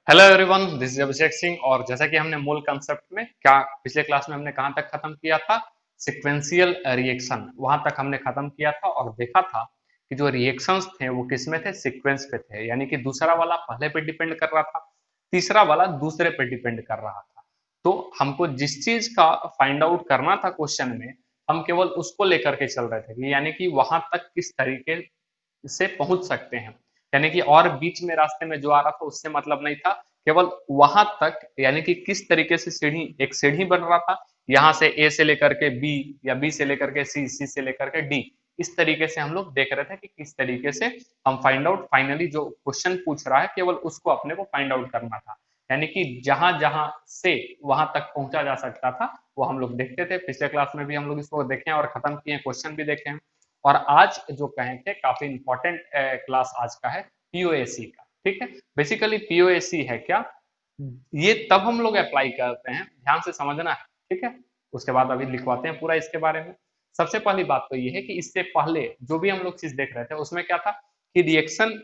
Hello everyone, this is Abhishek Singh. और जैसा कि हमने मूल कंसेप्ट में क्या पिछले क्लास में हमने कहां तक खत्म किया था, सिक्वेंशियल रिएक्शन, वहां तक हमने खत्म किया था और देखा था कि जो रिएक्शंस थे वो किस में थे, सीक्वेंस पे थे। यानी कि दूसरा वाला पहले पे डिपेंड कर रहा था, तीसरा वाला दूसरे पे डिपेंड कर रहा था। तो हमको जिस चीज का फाइंड आउट करना था क्वेश्चन में, हम केवल उसको लेकर के चल रहे थे कि यानी कि वहां तक किस तरीके से पहुंच सकते हैं। यानी कि और बीच में रास्ते में जो आ रहा था उससे मतलब नहीं था, केवल वहां तक यानी कि किस तरीके से सीढ़ी, एक सीढ़ी बन रहा था, यहाँ से ए से लेकर के बी या बी से लेकर के सी, सी से लेकर के डी। इस तरीके से हम लोग देख रहे थे कि किस तरीके से हम फाइंड आउट, फाइनली जो क्वेश्चन पूछ रहा है केवल उसको अपने को फाइंड आउट करना था। यानी कि जहां जहां से वहां तक पहुंचा जा सकता था वो हम लोग देखते थे। पिछले क्लास में भी हम लोग इसको देखे और खत्म किए, क्वेश्चन भी देखे हैं। और आज जो कहेंगे काफी इंपॉर्टेंट क्लास आज का है पीओएसी का। ठीक है, बेसिकली पीओएसी है क्या, ये तब हम लोग अप्लाई करते हैं, ध्यान से समझना है। ठीक है, उसके बाद अभी लिखवाते हैं पूरा इसके बारे में। सबसे पहली बात तो ये है कि इससे पहले जो भी हम लोग चीज देख रहे थे उसमें क्या था कि रिएक्शन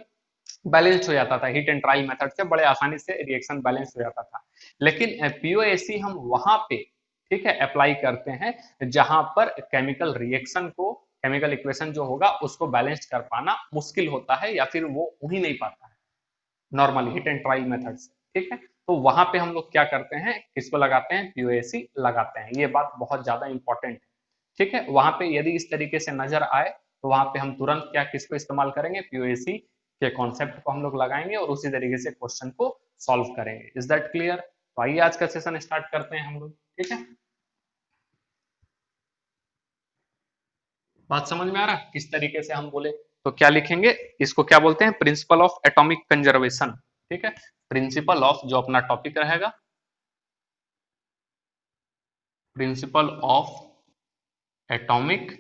बैलेंस हो जाता था, हीट एंड ट्रायल मेथड से बड़े आसानी से रिएक्शन बैलेंस हो जाता था। लेकिन पीओएसी हम वहां पे, ठीक है, अप्लाई करते हैं जहां पर केमिकल रिएक्शन को, केमिकल इक्वेशन जो होगा उसको बैलेंस कर पाना मुश्किल होता है या फिर वो हो ही नहीं पाता है normally hit and try method से। ठीक है, तो वहां पे हम लोग क्या करते हैं, किसको लगाते हैं, पीओएसी लगाते हैं। ये बात बहुत ज्यादा इंपॉर्टेंट है। ठीक है, वहां पे यदि इस तरीके से नजर आए तो वहां पे हम तुरंत क्या, किसको इस्तेमाल करेंगे, पीओएसी के कॉन्सेप्ट को हम लोग लगाएंगे और उसी तरीके से क्वेश्चन को सॉल्व करेंगे। Is that clear? तो आइए आज का सेशन स्टार्ट करते हैं हम लोग। ठीक है, बात समझ में आ रहा है किस तरीके से हम बोले तो क्या लिखेंगे। इसको क्या बोलते हैं, प्रिंसिपल ऑफ एटॉमिक कंजर्वेशन। ठीक है, प्रिंसिपल ऑफ, जो अपना टॉपिक रहेगा, प्रिंसिपल ऑफ एटॉमिक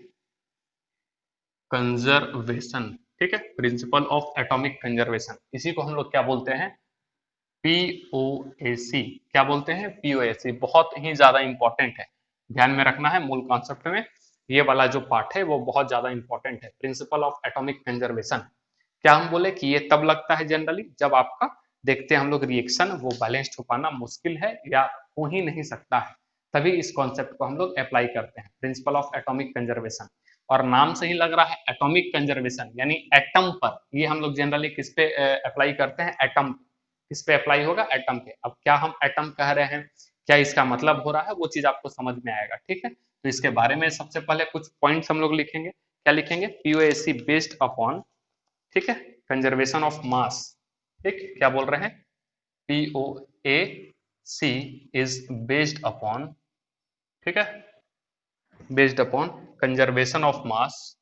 कंजर्वेशन। ठीक है, प्रिंसिपल ऑफ एटॉमिक कंजर्वेशन, इसी को हम लोग क्या बोलते हैं, पीओएसी। क्या बोलते हैं, पीओएसी। बहुत ही ज्यादा इंपॉर्टेंट है, ध्यान में रखना है मूल कॉन्सेप्ट में। ये वाला जो पार्ट है वो बहुत ज्यादा इंपॉर्टेंट है, प्रिंसिपल ऑफ एटॉमिक कंजर्वेशन। क्या हम बोले कि ये तब लगता है जनरली जब आपका, देखते हैं हम लोग, रिएक्शन वो बैलेंस्ड हो पाना मुश्किल है या हो ही नहीं सकता है, तभी इस कॉन्सेप्ट को हम लोग अप्लाई करते हैं, प्रिंसिपल ऑफ एटॉमिक कंजर्वेशन। और नाम से ही लग रहा है एटॉमिक कंजर्वेशन, यानी एटम पर ये हम लोग जनरली किस पे अप्लाई करते हैं, एटम। किस पे अप्लाई होगा, एटम पे। अब क्या हम एटम कह रहे हैं, क्या इसका मतलब हो रहा है, वो चीज आपको समझ में आएगा। ठीक है, तो इसके बारे में सबसे पहले कुछ पॉइंट्स हम लोग लिखेंगे। क्या लिखेंगे, पीओएसी बेस्ड अपॉन, ठीक है, कंजर्वेशन ऑफ मास। ठीक, क्या बोल रहे हैं, PO A C is based upon, ठीक है, based upon conservation of mass,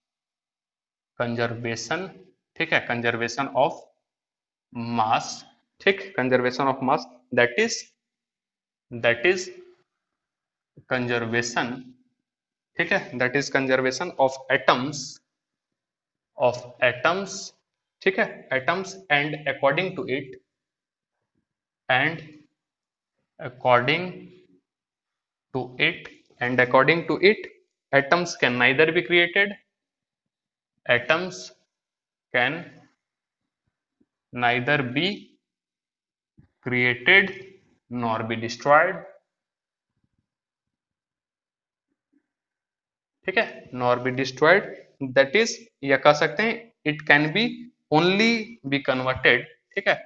conservation, ठीक है, कंजर्वेशन ऑफ मास। ठीक, conservation of mass, that is conservation, ठीक है, that is conservation of atoms, ठीक है, atoms. And according to it and according to it atoms can neither be created, atoms can neither be created nor be destroyed, ठीक है, nor be destroyed. That is, या कह सकते हैं, it can be only be converted, ठीक है,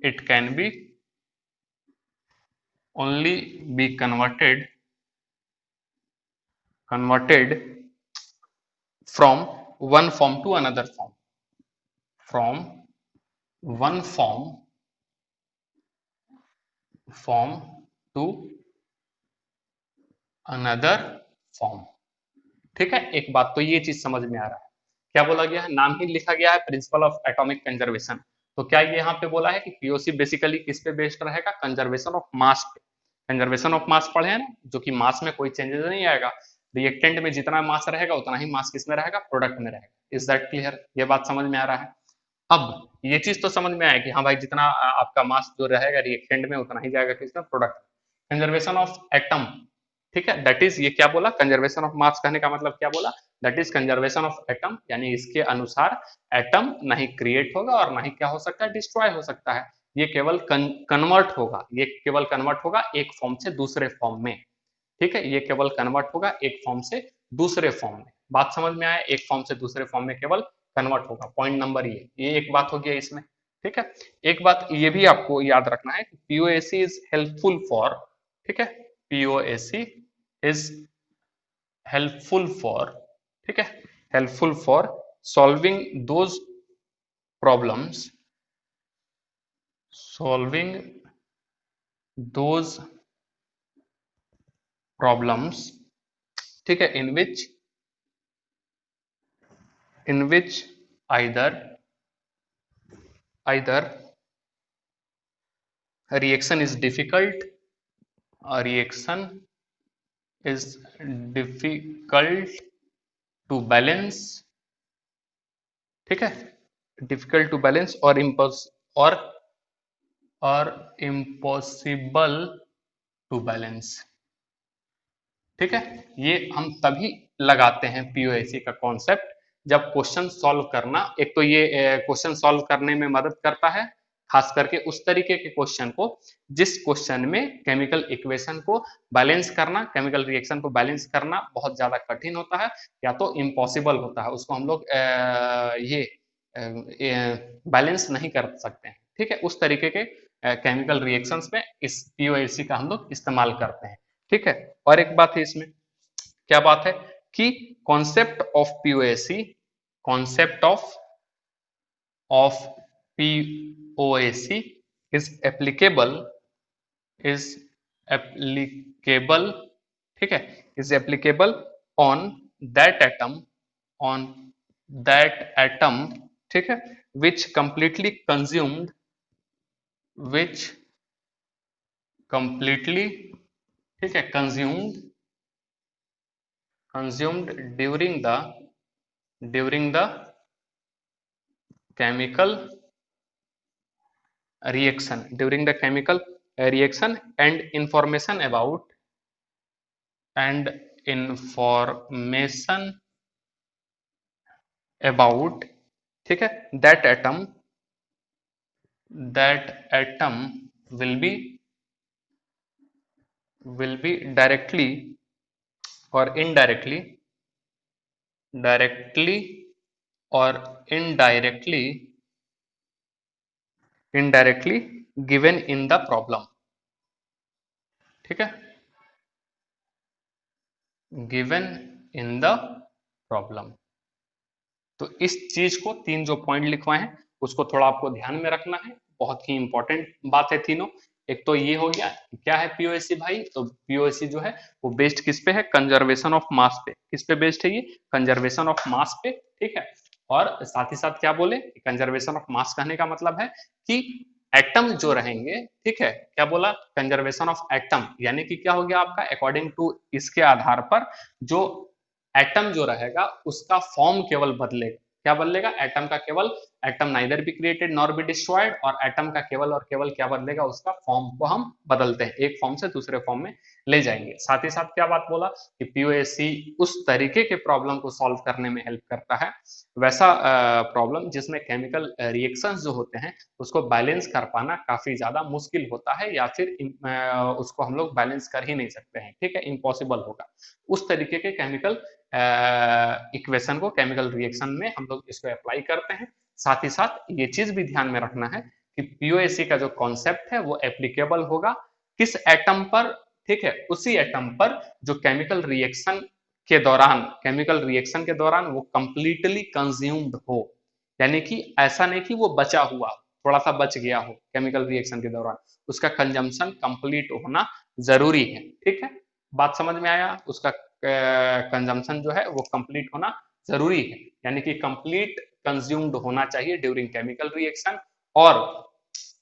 it can be only be converted from one form to another form, from one form to another form. ठीक है, एक बात तो ये चीज समझ में आ रहा है। क्या बोला गया है, नाम ही लिखा गया है प्रिंसिपल ऑफ एटॉमिक कंजर्वेशन। तो क्या ये यहाँ पे बोला है कि पीओसी बेसिकली किस पे बेस्ड रहेगा, कंजर्वेशन ऑफ मास पे। कंजर्वेशन ऑफ मास पढ़े हैं ना, जो कि मास में कोई चेंजेस नहीं आएगा, रिएक्टेंट में जितना मास रहेगा उतना ही मास किसमें रहेगा, प्रोडक्ट में रहेगा। Is that clear? ये बात समझ में आ रहा है। अब ये चीज तो समझ में आया कि हाँ भाई, जितना आपका मास जो रहेगा रिएक्टेंट में उतना ही जाएगा किसमें, प्रोडक्ट। कंजर्वेशन ऑफ एटम, ठीक है, दैट इज, ये क्या बोला, कंजर्वेशन ऑफ मास कहने का मतलब क्या बोला, that is conservation of atom, यानी इसके अनुसार एटम नहीं क्रिएट होगा और नहीं क्या हो सकता है, डिस्ट्रॉय हो सकता है। ये केवल कन्वर्ट होगा, ये केवल कन्वर्ट होगा एक फॉर्म से दूसरे फॉर्म में। ठीक है, ये केवल कन्वर्ट होगा एक फॉर्म से दूसरे फॉर्म में। बात समझ में आया, एक फॉर्म से दूसरे फॉर्म में केवल कन्वर्ट होगा। पॉइंट नंबर ये एक बात हो गया इसमें। ठीक है, एक बात ये भी आपको याद रखना है कि पीओएसी इज हेल्पफुल फॉर, ठीक है, पीओएसी इज हेल्पफुल फॉर, ठीक है, helpful for solving those problems, solving those problems, ठीक है, in which either a reaction is difficult, a reaction is difficult to balance, ठीक है, difficult to balance और impossible to balance। ठीक है, ये हम तभी लगाते हैं पीओएसी का कॉन्सेप्ट जब क्वेश्चन सॉल्व करना, एक तो ये क्वेश्चन सॉल्व करने में मदद करता है, खास करके उस तरीके के क्वेश्चन को जिस क्वेश्चन में केमिकल इक्वेशन को बैलेंस करना, केमिकल रिएक्शन को बैलेंस करना बहुत ज्यादा कठिन होता है या तो इम्पॉसिबल होता है, उसको हम लोग ये बैलेंस नहीं कर सकते हैं। ठीक है, उस तरीके के केमिकल रिएक्शंस में इस पीओएसी का हम लोग इस्तेमाल करते हैं। ठीक है, और एक बात है इसमें, क्या बात है कि concept of POAC, concept of POAC is applicable, is applicable, ठीक है, is applicable on that atom, on that atom, ठीक है, विच कंप्लीटली कंज्यूम्ड, विच कंप्लीटली, ठीक है, consumed during the chemical reaction, during the chemical reaction and information about ठीक है, that atom will be directly or indirectly, directly or indirectly given in the problem। ठीक है, given in the problem। तो इस चीज को, तीन जो पॉइंट लिखवाए हैं उसको थोड़ा आपको ध्यान में रखना है, बहुत ही इंपॉर्टेंट बात है तीनों। एक तो ये हो गया क्या है पीओएसी भाई, तो पीओएसी जो है वो बेस्ड किस पे है, कंजर्वेशन ऑफ मास पे। किस पे बेस्ड है ये, कंजर्वेशन ऑफ मास पे। ठीक है, और साथ ही साथ क्या बोले, कंजर्वेशन ऑफ मास कहने का मतलब है कि एटम जो रहेंगे, ठीक है, क्या बोला, कंजर्वेशन ऑफ एटम, यानी कि क्या हो गया आपका, अकॉर्डिंग टू इसके आधार पर जो एटम जो रहेगा उसका फॉर्म केवल बदलेगा। क्या बदलेगा, एटम का केवल, atom neither be created nor be destroyed, और एटम का केवल और केवल क्या बदलेगा, उसका फॉर्म को हम बदलते हैं, एक फॉर्म से दूसरे फॉर्म में ले जाएंगे। साथ ही साथ क्या बात बोला कि पीओएसी उस तरीके के प्रॉब्लम को सॉल्व करने में हेल्प करता है, वैसा प्रॉब्लम जिसमें केमिकल रिएक्शंस जो होते हैं उसको बैलेंस कर पाना काफी ज्यादा मुश्किल होता है, या फिर उसको हम लोग बैलेंस कर ही नहीं सकते हैं। ठीक है, इम्पॉसिबल होगा। उस तरीके के केमिकल इक्वेशन को, केमिकल रिएक्शन में हम लोग इसको अप्लाई करते हैं। साथ ही साथ ये चीज भी ध्यान में रखना है कि पीओएसी का जो कॉन्सेप्ट है वो एप्लीकेबल होगा किस एटम पर, ठीक है, उसी एटम पर जो केमिकल रिएक्शन के दौरान, केमिकल रिएक्शन के दौरान वो कंप्लीटली कंज्यूम्ड हो, यानी कि ऐसा नहीं कि वो बचा हुआ, थोड़ा सा बच गया हो, केमिकल रिएक्शन के दौरान उसका कंजम्पशन कंप्लीट होना जरूरी है। ठीक है, बात समझ में आया, उसका कंजम्पशन जो है वो कंप्लीट होना जरूरी है, यानी कि कंप्लीट कंज्यूम्ड होना चाहिए ड्यूरिंग केमिकल रिएक्शन, और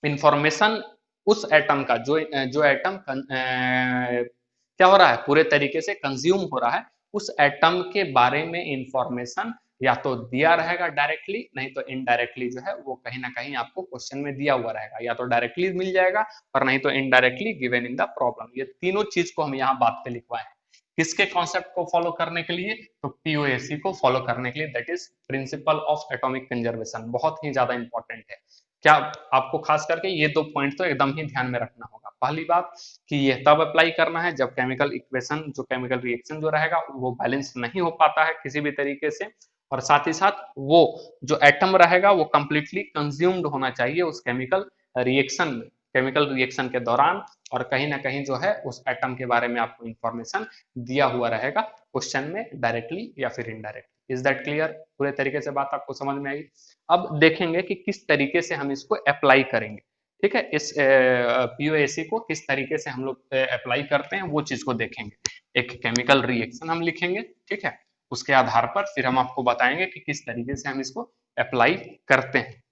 इंफॉर्मेशन उस एटम का जो एटम क्या हो रहा है, पूरे तरीके से कंज्यूम हो रहा है, उस एटम के बारे में इंफॉर्मेशन या तो दिया रहेगा डायरेक्टली, नहीं तो इनडायरेक्टली जो है वो कहीं ना कहीं आपको क्वेश्चन में दिया हुआ रहेगा, या तो डायरेक्टली मिल जाएगा और नहीं तो indirectly given in the problem. ये तीनों चीज को हम यहाँ बात पे लिखवाए हैं, किसके कॉन्सेप्ट को फॉलो करने के लिए, तो पीओएसी को फॉलो करने के लिए, that is principle of atomic conservation, बहुत ही ज्यादा इंपॉर्टेंट है। क्या आपको खास करके ये 2 पॉइंट तो एकदम ही ध्यान में रखना होगा। पहली बात कि ये तब अप्लाई करना है जब केमिकल इक्वेशन जो केमिकल रिएक्शन जो रहेगा वो बैलेंस नहीं हो पाता है किसी भी तरीके से, और साथ ही साथ वो जो एटम रहेगा वो कंप्लीटली कंज्यूम्ड होना चाहिए उस केमिकल रिएक्शन में, केमिकल रिएक्शन के दौरान, और कहीं ना कहीं जो है उस एटम के बारे में आपको इंफॉर्मेशन दिया हुआ रहेगा क्वेश्चन में डायरेक्टली या फिर इनडायरेक्टली। Is that clear? पूरे तरीके से बात आपको समझ में आई? अब देखेंगे कि किस तरीके से हम इसको अप्लाई करेंगे। ठीक है, इस पीओएसी को किस तरीके से हम लोग अप्लाई करते हैं वो चीज को देखेंगे। एक केमिकल रिएक्शन हम लिखेंगे, ठीक है, उसके आधार पर फिर हम आपको बताएंगे कि किस तरीके से हम इसको अप्लाई करते हैं।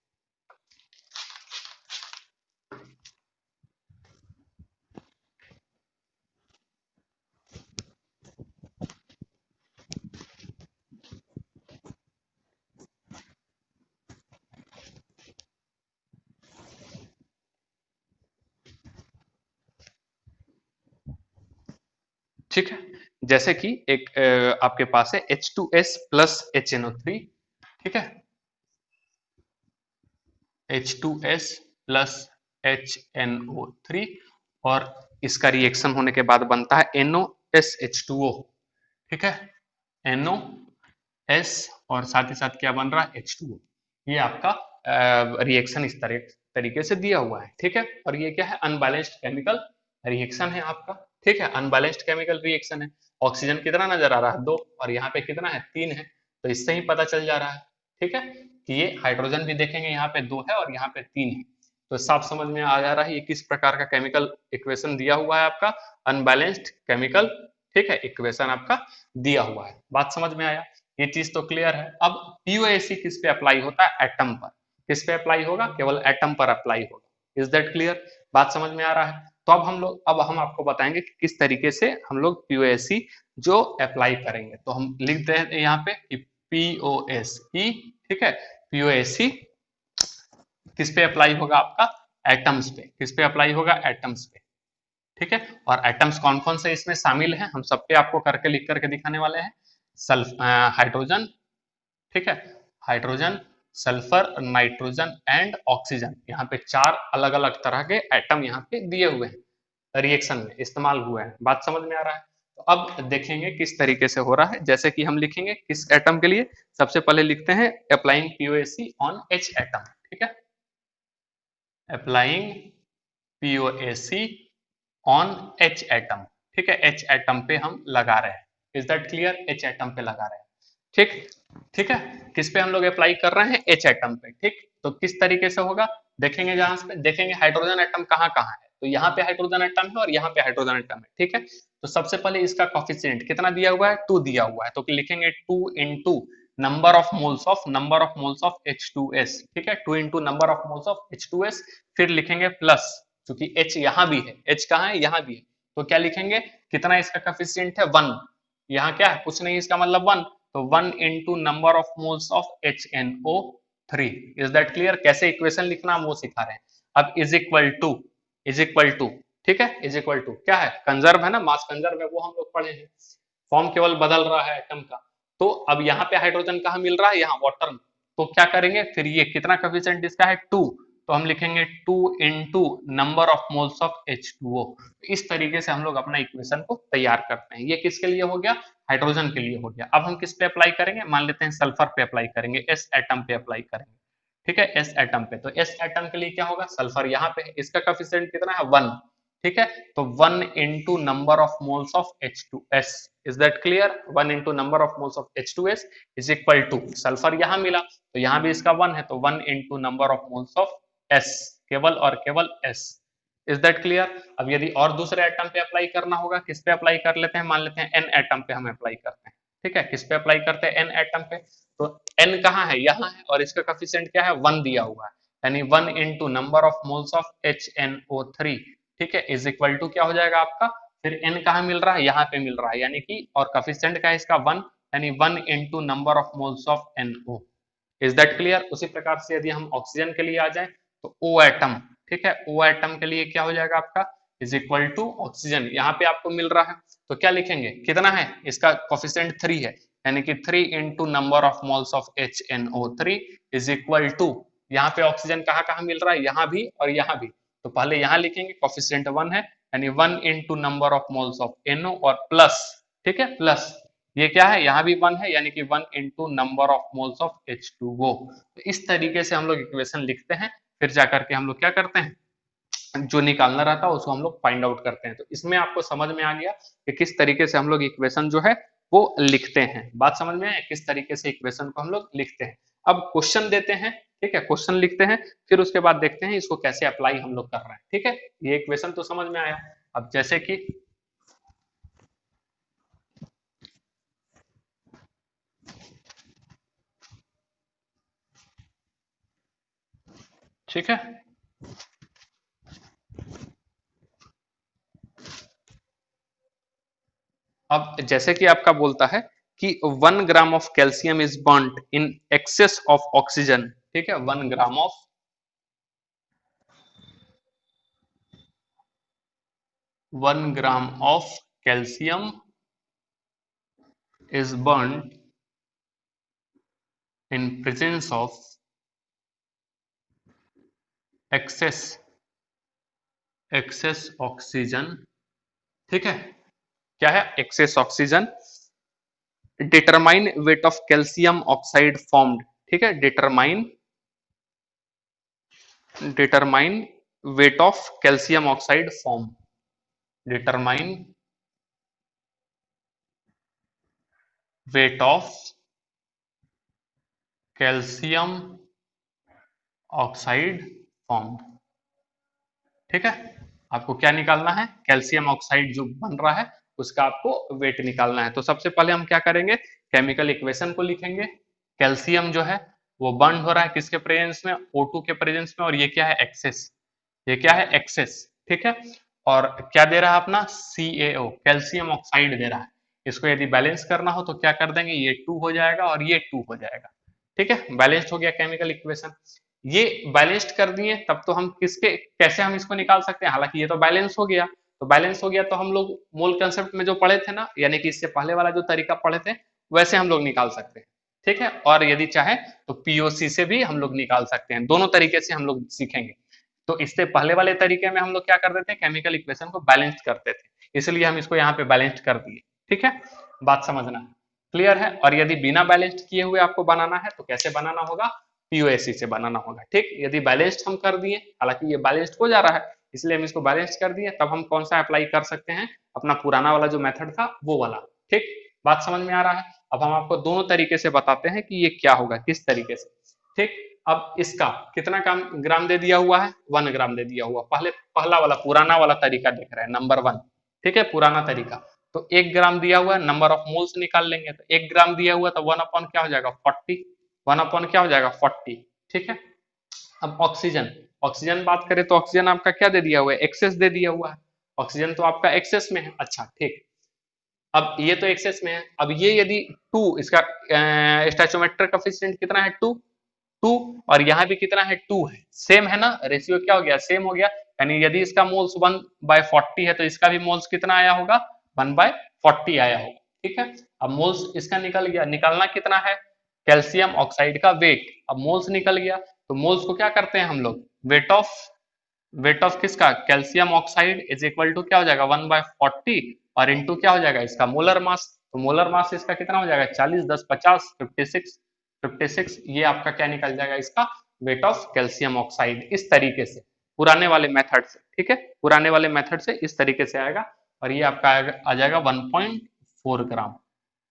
ठीक है, जैसे कि एक आपके पास है H2S प्लस HNO3, ठीक है, H2S प्लस HNO3, और इसका रिएक्शन होने के बाद बनता है NOSH2O, ठीक है, NOS, और साथ ही साथ क्या बन रहा है H2O। ये आपका रिएक्शन इस तरीके से दिया हुआ है, ठीक है, और ये क्या है, अनबैलेंस्ड केमिकल रिएक्शन है आपका, ठीक है, अनबैलेंस्ड केमिकल रिएक्शन है। ऑक्सीजन कितना नजर आ रहा है? 2, और यहाँ पे कितना है? 3 है, तो इससे ही पता चल जा रहा है, ठीक है, कि ये हाइड्रोजन भी देखेंगे यहाँ पे 2 है और यहाँ पे 3 है, तो साफ समझ में आ जा रहा है ये किस प्रकार का केमिकल इक्वेशन दिया हुआ है आपका, अनबैलेंस्ड केमिकल, ठीक है, इक्वेशन आपका दिया हुआ है। बात समझ में आया? ये चीज तो क्लियर है। अब पीओएसी किस पे अप्लाई होता है? एटम पर। किस पे अप्लाई होगा? केवल एटम पर अप्लाई होगा। Is that clear? बात समझ में आ रहा है? तो अब हम आपको बताएंगे कि किस तरीके से हम लोग पीओएसी जो अप्लाई करेंगे। तो हम लिख दे हैं यहाँ पे कि पीओएसी, ठीक है, पीओएसी किस पे अप्लाई होगा? आपका एटम्स पे। किस पे अप्लाई होगा? एटम्स पे, ठीक है, और एटम्स कौन कौन से इसमें शामिल हैं हम सब पे आपको करके लिख करके दिखाने वाले हैं। हाइड्रोजन, ठीक है, hydrogen, sulphur, nitrogen and oxygen, यहाँ पे 4 अलग अलग तरह के एटम यहाँ पे दिए हुए हैं, रिएक्शन में इस्तेमाल हुए हैं। बात समझ में आ रहा है? तो अब देखेंगे किस तरीके से हो रहा है। जैसे कि हम लिखेंगे किस एटम के लिए, सबसे पहले लिखते हैं applying POAC on H atom, ठीक है, applying POAC on H atom, ठीक है, एच एटम पे हम लगा रहे हैं। Is that clear? H atom पे लगा रहे हैं, ठीक, ठीक है, किस पे हम लोग अप्लाई कर रहे हैं? एच एटम पे, ठीक। तो किस तरीके से होगा देखेंगे, जहां पे देखेंगे हाइड्रोजन एटम कहाँ कहाँ है, तो यहाँ पे हाइड्रोजन एटम है और यहाँ पे हाइड्रोजन एटम है, ठीक है। तो सबसे पहले इसका कोफिशिएंट कितना दिया हुआ है? 2 दिया हुआ है, तो लिखेंगे 2 into number of moles of H2S, ठीक है, 2 into number of moles of H2S, फिर लिखेंगे प्लस, क्योंकि H यहाँ भी है, H कहाँ है? यहाँ भी है, तो क्या लिखेंगे, कितना इसका कोफिशिएंट है? 1, यहाँ क्या है? कुछ नहीं, इसका मतलब 1, तो 1 into number of moles of HNO3। Is that clear? कैसे इक्वेशन लिखना हम वो सिखा रहे हैं। अब इज इक्वल टू, ठीक है, इज इक्वल टू क्या है? कंजर्व है ना, मास कंजर्व है, वो हम लोग पढ़े हैं, फॉर्म केवल बदल रहा है एटम का। तो अब यहाँ पे हाइड्रोजन कहाँ मिल रहा है? यहाँ वाटर में, तो क्या करेंगे फिर, ये कितना कोफिशिएंट इसका है? 2, तो हम लिखेंगे 2 into number of moles of H2O। इस तरीके से हम लोग अपना इक्वेशन को तैयार करते हैं। ये किसके लिए हो गया? हाइड्रोजन के लिए हो गया। अब हम किस पे अप्लाई करेंगे? मान लेते हैं सल्फर पे अप्लाई करेंगे, एस एटम पे अप्लाई करेंगे, ठीक है, एस एटम पे। तो एस एटम के लिए क्या होगा? सल्फर यहाँ पे है, इसका कोफिशिएंट कितना है? 1, ठीक है, तो 1 into number of moles of H2S। Is that clear? 1 into number of moles of H2S is equal to, sulphur यहाँ मिला तो यहाँ भी इसका 1 है, तो 1 into number of moles of S, केवल और केवल S। Is that clear? अब यदि और दूसरे एटम पे अप्लाई करना होगा, किस पे अप्लाई कर लेते हैं? मान लेते हैं N एटम पे हम अप्लाई करते हैं, ठीक है, किस पे अप्लाई करते हैं? N एटम पे। तो N कहाँ है? यहाँ है, और इसका कोफिशिएंट क्या है? 1 दिया हुआ है, यानी 1 into number of moles of HNO3, ठीक है, इज इक्वल टू क्या हो जाएगा आपका? फिर N कहाँ मिल रहा है? यहाँ पे मिल रहा है, यानी कि, और कोफिशिएंट का है इसका 1, यानी 1 into number of moles of NO। Is that clear? उसी प्रकार से यदि हम ऑक्सीजन के लिए आ जाए तो O एटम, ठीक है, O एटम के लिए क्या हो जाएगा आपका? इज इक्वल टू ऑक्सीजन, यहाँ पे आपको मिल रहा है, तो क्या लिखेंगे? कितना है? इसका कोफिशिएंट 3 है, यानी कि 3 into number of moles of HNO3 is equal to, यहाँ पे ऑक्सीजन कहाँ कहाँ मिल रहा है, यहाँ भी और यहाँ भी। तो पहले यहाँ लिखेंगे कोफिशिएंट 1 है, यानी 1 into number of moles of NO और प्लस, ठीक है, प्लस ये क्या है, यहाँ भी 1 है, यानी कि 1 into number of moles of H2O। तो इस तरीके से हम लोग इक्वेशन लिखते हैं, फिर जाकर के हम लोग क्या करते हैं, जो निकालना रहता है उसको हम लोग फाइंड आउट करते हैं। तो इसमें आपको समझ में आ गया कि किस तरीके से हम लोग इक्वेशन जो है वो लिखते हैं। बात समझ में आए किस तरीके से इक्वेशन को हम लोग लिखते हैं। अब क्वेश्चन देते हैं, ठीक है, क्वेश्चन लिखते हैं, फिर उसके बाद देखते हैं इसको कैसे अप्लाई हम लोग कर रहे हैं। ठीक है, ये इक्वेशन तो समझ में आया। अब जैसे कि ठीक है, अब जैसे कि आपका बोलता है कि 1 gram of calcium is burned in excess of oxygen. ठीक है, 1 gram of 1 gram of calcium is burned in presence of excess oxygen. ठीक है, क्या है excess oxygen. Determine weight of calcium oxide formed. ठीक है, determine weight of calcium oxide form. Determine weight of calcium oxide form. ठीक है, आपको क्या निकालना है, कैल्शियम ऑक्साइड जो बन रहा है उसका आपको वेट निकालना है। तो सबसे पहले हम क्या करेंगे, केमिकल इक्वेशन को लिखेंगे। कैल्शियम जो है वो बर्न हो रहा है किसके प्रेजेंस में, O2 के प्रेजेंस में, और ये क्या है एक्सेस, ये क्या है एक्सेस। ठीक है, और क्या दे रहा है अपना CaO, कैल्शियम ऑक्साइड दे रहा है। इसको यदि बैलेंस करना हो तो क्या कर देंगे, ये 2 हो जाएगा और ये 2 हो जाएगा। ठीक है, बैलेंस्ड हो गया केमिकल इक्वेशन। ये बैलेंस्ड कर दिए, तब तो हम किसके कैसे हम इसको निकाल सकते हैं, हालांकि ये तो बैलेंस हो गया, तो बैलेंस हो गया तो हम लोग मोल कंसेप्ट में जो पढ़े थे ना, यानी कि इससे पहले वाला जो तरीका पढ़े थे वैसे हम लोग निकाल सकते हैं। ठीक है, और यदि चाहे तो POC से भी हम लोग निकाल सकते हैं। दोनों तरीके से हम लोग सीखेंगे। तो इससे पहले वाले तरीके में हम लोग क्या करते थे, केमिकल इक्वेशन को बैलेंस करते थे, इसलिए हम इसको यहाँ पे बैलेंस कर दिए। ठीक है, बात समझना क्लियर है। और यदि बिना बैलेंस किए हुए आपको बनाना है तो कैसे बनाना होगा, POAC से बनाना होगा। ठीक, यदि बैलेंस्ड हम कर दिए, हालांकि ये बैलेंस्ड हो जा रहा है इसलिए हम इसको बैलेंस्ड कर दिए, तब हम कौन सा अप्लाई कर सकते हैं, अपना पुराना वाला जो मेथड था वो वाला। ठीक, बात समझ में आ रहा है। अब हम आपको दोनों तरीके से बताते हैं कि ये क्या होगा, किस तरीके से। ठीक, अब इसका कितना ग्राम दे दिया हुआ है, 1 ग्राम दे दिया हुआ। पहला वाला पुराना वाला तरीका देख रहे हैं, नंबर 1। ठीक है, पुराना तरीका। तो 1 ग्राम दिया हुआ है, नंबर ऑफ मोल्स निकाल लेंगे। तो 1 ग्राम दिया हुआ तो 1 अपॉन क्या हो जाएगा 40, 1 अपॉन क्या हो जाएगा 40। ठीक है, अब ऑक्सीजन, ऑक्सीजन बात करें तो ऑक्सीजन आपका क्या दे दिया हुआ है, एक्सेस दे दिया हुआ है। ऑक्सीजन तो आपका एक्सेस में है। अच्छा ठीक, अब ये तो एक्सेस में है। अब ये यदि 2, इसका स्टैचोमेट्रिक कोएफिशिएंट कितना है 2, 2, और यहाँ भी कितना है 2 है, सेम है ना, रेशियो क्या हो गया, सेम हो गया। यानी यदि इसका मोल्स 1/40 है तो इसका भी मोल्स कितना आया होगा, 1/40 आया होगा। ठीक है, अब मोल्स इसका निकल गया, निकालना कितना है, कैल्शियम ऑक्साइड का वेट। अब मोल्स निकल गया तो मोल्स को क्या करते हैं हम लोग, वेट ऑफ किसका, calcium oxide is equal to क्या हो जाएगा 1/40 और इंटू क्या हो जाएगा इसका मोलर मास। तो मोलर मास इसका कितना हो जाएगा 40, 10, 50, 56, ये आपका क्या निकल जाएगा इसका वेट ऑफ कैल्शियम ऑक्साइड। इस तरीके से पुराने वाले मेथड से, ठीक है, पुराने वाले मेथड से इस तरीके से आएगा और ये आपका आ जाएगा 1.4 ग्राम।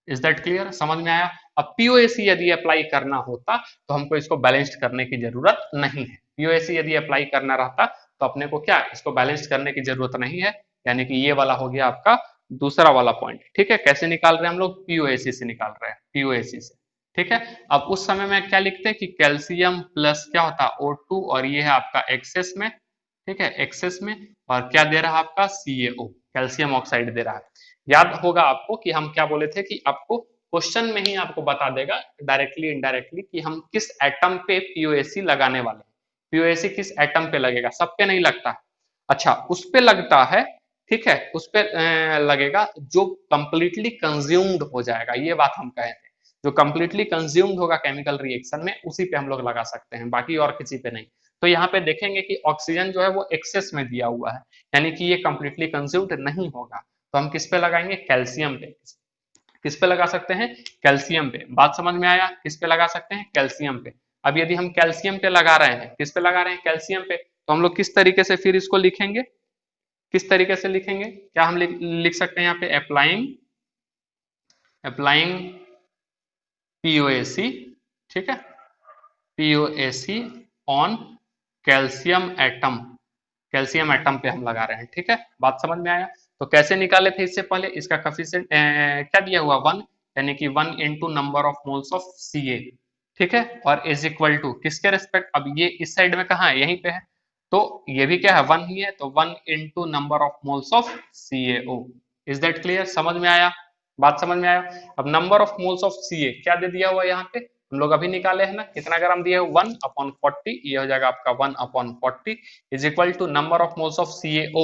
इज दैट क्लियर, समझ में आया। अब पीओएसी यदि अप्लाई करना होता तो हमको इसको बैलेंस्ड करने की जरूरत नहीं है। पीओएसी यदि अप्लाई करना रहता तो अपने को क्या इसको बैलेंस्ड करने की जरूरत नहीं है, यानी कि ये वाला हो गया आपका दूसरा वाला पॉइंट। ठीक है, कैसे निकाल रहे हैं हम लोग, पीओएसी से निकाल रहे हैं, पीओएसी से। ठीक है, अब उस समय में क्या लिखते हैं कि कैल्शियम प्लस क्या होता है O2 और ये है आपका एक्सेस में। ठीक है, एक्सेस में, और क्या दे रहा है आपका CaO, कैल्शियम ऑक्साइड दे रहा है। याद होगा आपको कि हम क्या बोले थे कि आपको क्वेश्चन में ही आपको बता देगा डायरेक्टली इनडायरेक्टली कि हम किस एटम पे पीओएसी लगाने वाले हैं। पीओएसी किस एटम पे लगेगा, सब पे नहीं लगता। अच्छा, उस पे लगता है, ठीक है, उस पे लगेगा जो कंप्लीटली कंज्यूम्ड हो जाएगा, ये बात हम कहे थे। जो कंप्लीटली कंज्यूम्ड होगा केमिकल रिएक्शन में उसी पे हम लोग लगा सकते हैं, बाकी और किसी पे नहीं। तो यहाँ पे देखेंगे कि ऑक्सीजन जो है वो एक्सेस में दिया हुआ है, यानी कि ये कंप्लीटली कंज्यूम्ड नहीं होगा, तो हम किस पे लगाएंगे, कैल्शियम पे। किस पे लगा सकते हैं, कैल्शियम पे। बात समझ में आया, किस पे लगा सकते हैं, कैल्शियम पे। अब यदि हम कैल्शियम पे लगा रहे हैं, किस पे लगा रहे हैं, कैल्शियम पे, तो हम लोग किस तरीके से फिर इसको लिखेंगे, किस तरीके से लिखेंगे, क्या हम लिख सकते हैं यहाँ पे, अप्लाइंग अप्लाइंग पीओएसी, ठीक है, POAC on calcium atom, calcium atom पे हम लगा रहे हैं, ठीक है, बात समझ में आया। तो कैसे निकाले थे इससे पहले, इसका कोफिशिएंट क्या दिया हुआ, 1, यानी कि 1 into number of moles of C A, ठीक है, और इज इक्वल टू किसके रेस्पेक्ट, अब ये इस साइड में कहाँ है, यहीं पे है, तो ये भी क्या है, 1 ही है, तो 1 into number of moles of C A O. Is that clear, समझ में आया, बात समझ में आया। अब number of moles of C A क्या दे दिया हुआ यहाँ पे, हम लोग अभी निकाले हैं ना, कितना ग्राम दिया है, 1/40, ये हो जाएगा आपका 1/40 is equal to number of moles of CaO।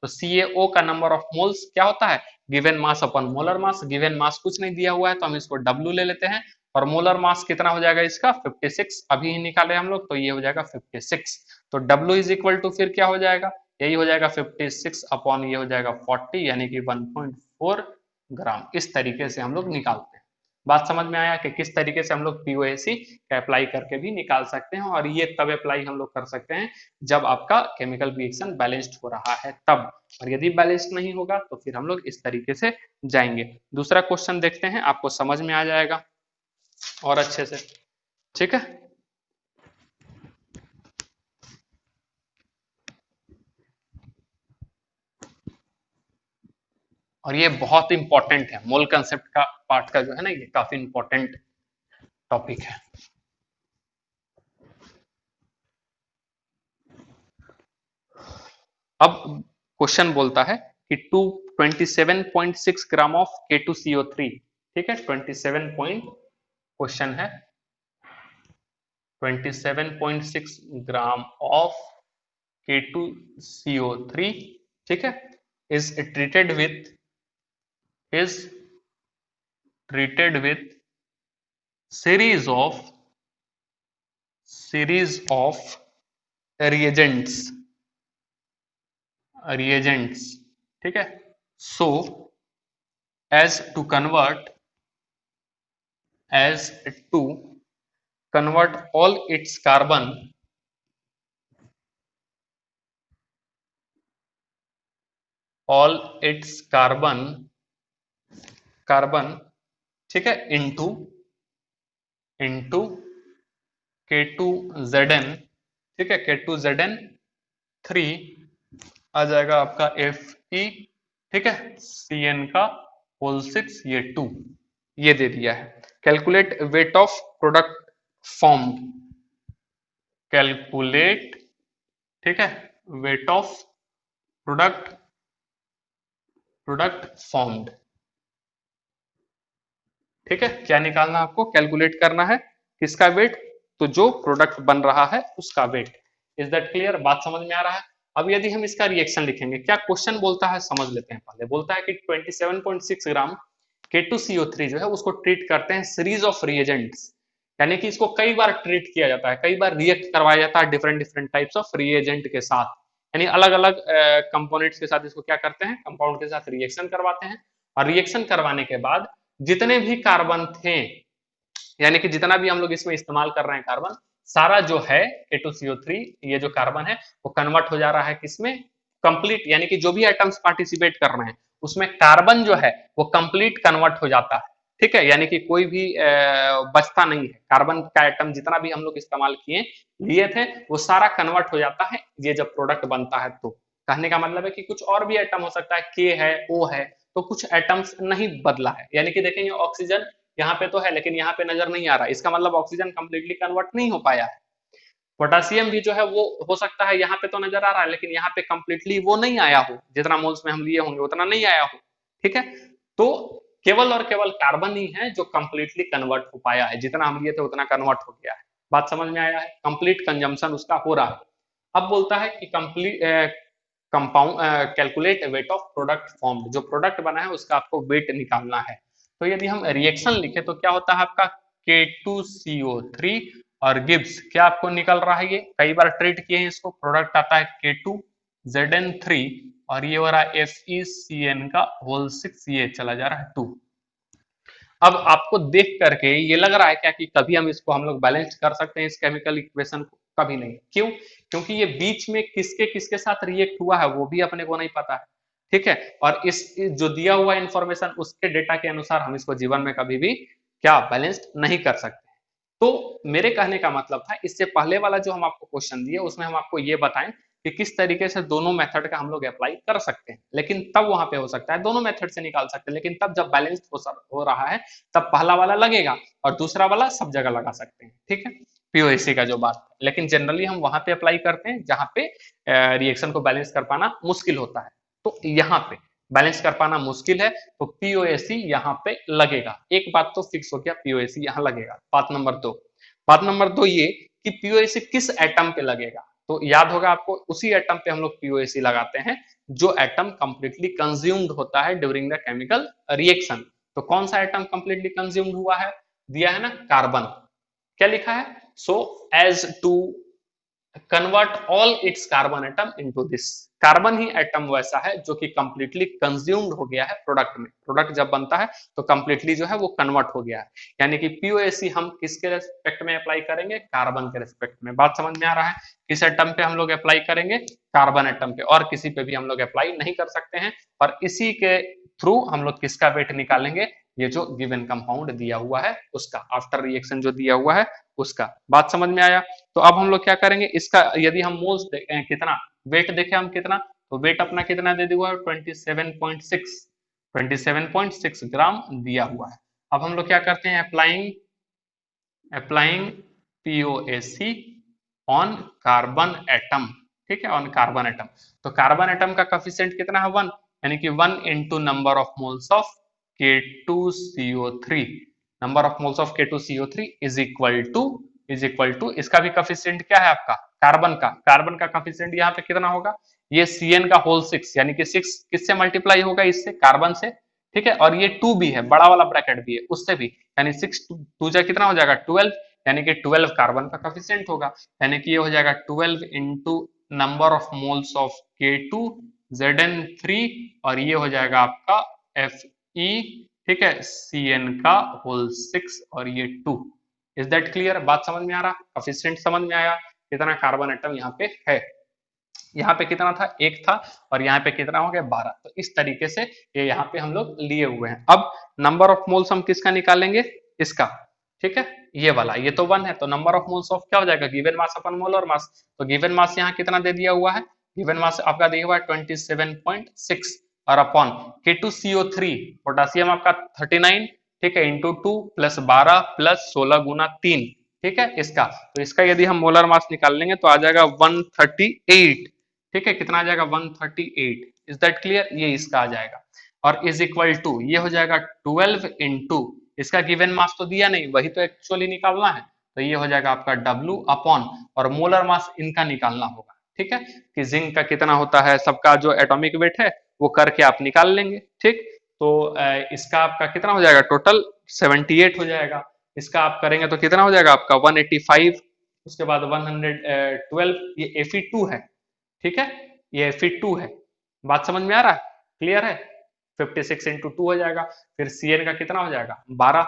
तो CaO का नंबर ऑफ मोल्स क्या होता है, given mass upon molar mass, given mass कुछ नहीं दिया हुआ है तो हम इसको W ले लेते हैं, और मोलर मास कितना हो जाएगा इसका, 56, अभी ही निकाले हम लोग, तो ये हो जाएगा 56। तो W इज इक्वल टू फिर क्या हो जाएगा, यही हो जाएगा 56 अपॉन ये हो जाएगा 40, यानी कि 1.4 ग्राम। इस तरीके से हम लोग निकालते हैं। बात समझ में आया कि किस तरीके से हम लोग पीओएसी का अप्लाई करके भी निकाल सकते हैं, और ये तब अप्लाई हम लोग कर सकते हैं जब आपका केमिकल रिएक्शन बैलेंस्ड हो रहा है तब, और यदि बैलेंस्ड नहीं होगा तो फिर हम लोग इस तरीके से जाएंगे। दूसरा क्वेश्चन देखते हैं, आपको समझ में आ जाएगा और अच्छे से, ठीक है। और ये बहुत इंपॉर्टेंट है, मोल कंसेप्ट का पार्ट का जो है ना, ये काफी इंपॉर्टेंट टॉपिक है। अब क्वेश्चन बोलता है कि 27.6 ग्राम ऑफ K2CO3, ठीक है, 27 पॉइंट, क्वेश्चन है 27.6 ग्राम ऑफ K2CO3, ठीक है, is treated with series of reagents, ठीक है, so as to convert all its carbon, ठीक है, into K2Zn, ठीक है, K2Zn3 आ जाएगा आपका Fe, ठीक है, Cn का होल 6, ये 2, ये दे दिया है। Calculate weight of product formed, calculate, ठीक है, वेट ऑफ प्रोडक्ट फॉर्म्ड, ठीक है, क्या निकालना आपको, कैलकुलेट करना है किसका वेट, तो जो प्रोडक्ट बन रहा है उसका वेट। इज दैट क्लियर, बात समझ में आ रहा है। अब यदि हम इसका रिएक्शन लिखेंगे, क्या क्वेश्चन बोलता है समझ लेते हैं पहले। बोलता है कि 27.6 ग्राम K2CO3 जो है उसको ट्रीट करते हैं सीरीज ऑफ रिएजेंट्स, यानी कि इसको कई बार ट्रीट किया जाता है, कई बार रिएक्ट करवाया जाता है डिफरेंट टाइप्स ऑफ रिएजेंट के साथ, यानी अलग अलग कंपोनेंट्स के साथ इसको क्या करते हैं, कंपाउंड के साथ रिएक्शन करवाते हैं, और रिएक्शन करवाने के बाद जितने भी कार्बन थे, यानी कि जितना भी हम लोग इसमें इस्तेमाल कर रहे हैं कार्बन, सारा जो है K2CO3 ये जो कार्बन है वो कन्वर्ट हो जा रहा है किसमें, कंप्लीट, यानी कि जो भी एटम्स पार्टिसिपेट कर रहे हैं उसमें कार्बन जो है वो कंप्लीट कन्वर्ट हो जाता है, ठीक है, यानी कि कोई भी बचता नहीं है, कार्बन का एटम जितना भी हम लोग इस्तेमाल लिए थे वो सारा कन्वर्ट हो जाता है, ये जब प्रोडक्ट बनता है तो। कहने का मतलब है कि कुछ और भी एटम हो सकता है, के है, ओ है, तो कुछ एटम्स नहीं बदला है, यानी कि देखेंगे ऑक्सीजन यहाँ पे तो है लेकिन यहाँ पे नजर नहीं आ रहा, इसका मतलब ऑक्सीजन कंप्लीटली कन्वर्ट नहीं हो पाया है। पोटासियम भी जो है वो हो सकता है यहाँ पे तो नजर आ रहा है लेकिन यहाँ पे कंप्लीटली वो नहीं आया हो, जितना मोल्स में हम लिए होंगे उतना नहीं आया हो, ठीक है। तो केवल और केवल कार्बन ही है जो कंप्लीटली कन्वर्ट हो पाया है, जितना हम लिए थे उतना कन्वर्ट हो गया है। बात समझ में आया है, कंप्लीट कंजम्पशन उसका हो रहा है। अब बोलता है कि complete compound calculate weight of product formed, जो प्रोडक्ट बना है उसका आपको वेट निकालना है। तो यदि हम रिएक्शन लिखे तो क्या होता है आपका K2CO3 और गिब्स क्या आपको निकल रहा है, ये कई बार ट्रीट किए हैं इसको, प्रोडक्ट आता है K2ZN3 और ये हो रहा है FeCN का होल 6, ये चला जा रहा है 2। अब आपको देख करके ये लग रहा है क्या कि कभी हम इसको हम लोग बैलेंस कर सकते हैं इस केमिकल इक्वेशन को? कभी नहीं। क्यों? क्योंकि ये बीच में किसके किसके साथ रिएक्ट हुआ है वो भी अपने को नहीं पता है, ठीक है। और इस जो दिया हुआ इंफॉर्मेशन उसके डेटा के अनुसार हम इसको जीवन में कभी भी क्या बैलेंस नहीं कर सकते। तो मेरे कहने का मतलब था इससे पहले वाला जो हम आपको क्वेश्चन दिए उसमें हम आपको ये बताएं कि किस तरीके से दोनों मेथड का हम लोग अप्लाई कर सकते हैं, लेकिन तब वहां पे हो सकता है दोनों मेथड से निकाल सकते हैं, लेकिन तब जब बैलेंस हो रहा है तब पहला वाला लगेगा और दूसरा वाला सब जगह लगा सकते हैं, ठीक है, पीओएसी का जो बात। लेकिन जनरली हम वहां पे अप्लाई करते हैं जहां पे रिएक्शन को बैलेंस कर पाना मुश्किल होता है। तो यहाँ पे बैलेंस कर पाना मुश्किल है तो पीओएसी यहाँ पे लगेगा। एक बात तो फिक्स हो गया, पीओएसी यहाँ लगेगा। बात नंबर दो ये कि पीओएसी किस एटम पे लगेगा, तो याद होगा आपको उसी एटम पे हम लोग पीओएसी लगाते हैं जो एटम कंप्लीटली कंज्यूम्ड होता है ड्यूरिंग द केमिकल रिएक्शन। तो कौन सा एटम कंप्लीटली कंज्यूम्ड हुआ है, दिया है ना कार्बन। क्या लिखा है, so as to convert all its carbon atom into this. Carbon ही एटम वैसा है जो कि कंप्लीटली कंज्यूम्ड हो गया है प्रोडक्ट में। प्रोडक्ट जब बनता है तो कंप्लीटली जो है वो कन्वर्ट हो गया है। यानी कि पीओएसी हम किसके रेस्पेक्ट में अप्लाई करेंगे, कार्बन के रेस्पेक्ट में। बात समझ में आ रहा है, किस एटम पे हम लोग अप्लाई करेंगे, कार्बन एटम पे, और किसी पे भी हम लोग अप्लाई नहीं कर सकते हैं। और इसी के थ्रू हम लोग किसका वेट निकालेंगे, ये जो गिवन कंपाउंड दिया हुआ है उसका, आफ्टर रिएक्शन जो दिया हुआ है उसका। बात समझ में आया। तो अब हम लोग क्या करेंगे, इसका यदि हम मोल्स कितना वेट देखें हम कितना, तो वेट अपना कितना दे दिया हुआ है 27.6 ग्राम दिया हुआ है। अब हम लोग क्या करते हैं, applying POAC on carbon atom, ठीक है, ऑन कार्बन एटम। तो कार्बन एटम का कोफिशिएंट कितना है 1, यानी कि 1 into number of moles of K2CO3, number of moles of K2CO3 is equal to इसका भी कोफिशिएंट क्या है आपका, कार्बन का कोफिशिएंट यहाँ पे कितना होगा, ये CN का होल 6, यानी कि 6 किससे मल्टीप्लाई होगा, इससे, कार्बन से, ठीक है। और ये 2 भी है, बड़ा वाला ब्रैकेट भी है, उससे भी, यानी 6 2 जा कितना हो जाएगा 12, यानी कि 12 कार्बन का कोफिशिएंट होगा। यानी कि ये हो जाएगा 12 into number of moles of K2ZN3 और ये हो जाएगा आपका Fe, ठीक है, CN का होल 6 और ये 2। इज दैट क्लियर, बात समझ में आ रहा, कोफिशिएंट समझ में आया, कितना कार्बन एटम यहाँ पे है। यहाँ पे कितना था, 1 था, और यहाँ पे कितना हो गया 12। तो इस तरीके से ये यहाँ पे हम लोग लिए हुए हैं। अब नंबर ऑफ मोल्स हम किसका निकालेंगे, इसका, ठीक है, ये वाला, ये तो 1 है, तो नंबर ऑफ मोल्स ऑफ क्या हो जाएगा, गिवन मास अपन मोलर मास। तो गिवन मास यहाँ कितना दे दिया हुआ है, गिवन मास आपका दिया हुआ है 27.6 और अपॉन K2CO3 पोटासियम आपका 39, ठीक है, इंटू 2 प्लस 12 प्लस 16 गुना 3, ठीक है, इसका। तो इसका यदि हम मोलर मास निकाल लेंगे तो आ जाएगा 138, ठीक है, कितना आ जाएगा 138। इज दैट क्लियर, ये इसका आ जाएगा। और इज इक्वल टू ये हो जाएगा 12 इंटू इसका गिवन मास तो दिया नहीं, वही तो एक्चुअली निकालना है, तो ये हो जाएगा आपका W अपॉन, और मोलर मास इनका निकालना होगा, ठीक है, कि जिंक का कितना होता है, सबका जो एटॉमिक वेट है वो करके आप निकाल लेंगे, ठीक। तो इसका आपका कितना हो जाएगा, टोटल 78 हो जाएगा। इसका आप करेंगे तो कितना हो जाएगा आपका 185, उसके बाद 112, ये Fe2 है, ठीक है, ये Fe2 है। बात समझ में आ रहा है, क्लियर है, 56 इंटू 2 हो जाएगा। फिर CN का कितना हो जाएगा 12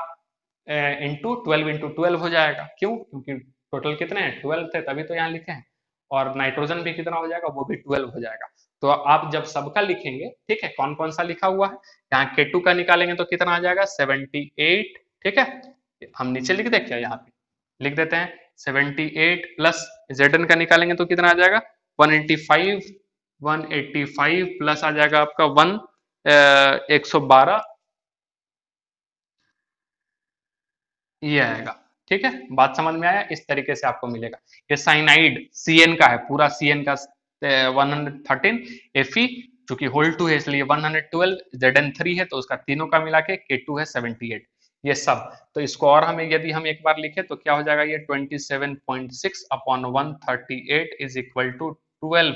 इंटू 12 इंटू 12 हो जाएगा। क्यों, क्योंकि टोटल कितने हैं 12 थे तभी तो यहाँ लिखे हैं। और नाइट्रोजन भी कितना हो जाएगा, वो भी 12 हो जाएगा। तो आप जब सबका लिखेंगे, ठीक है, कौन कौन सा लिखा हुआ है, यहाँ K2 का निकालेंगे तो कितना आ जाएगा 78, ठीक है, हम नीचे लिख दे क्या, यहाँ पे लिख देते हैं 78 प्लस Zn का निकालेंगे तो कितना आ जाएगा 185, 185 प्लस आ जाएगा आपका 112, ये आएगा, ठीक है। बात समझ में आया, इस तरीके से आपको मिलेगा। ये साइनाइड CN का है, पूरा CN का 113, Fe चूंकि होल 2 है इसलिए 112, Zn3 है तो उसका तीनों का मिला के K2 है 78, ये सब। तो इसको और हमें यदि हम एक बार लिखे तो क्या हो जाएगा, ये 27.6 upon 138 is equal to 12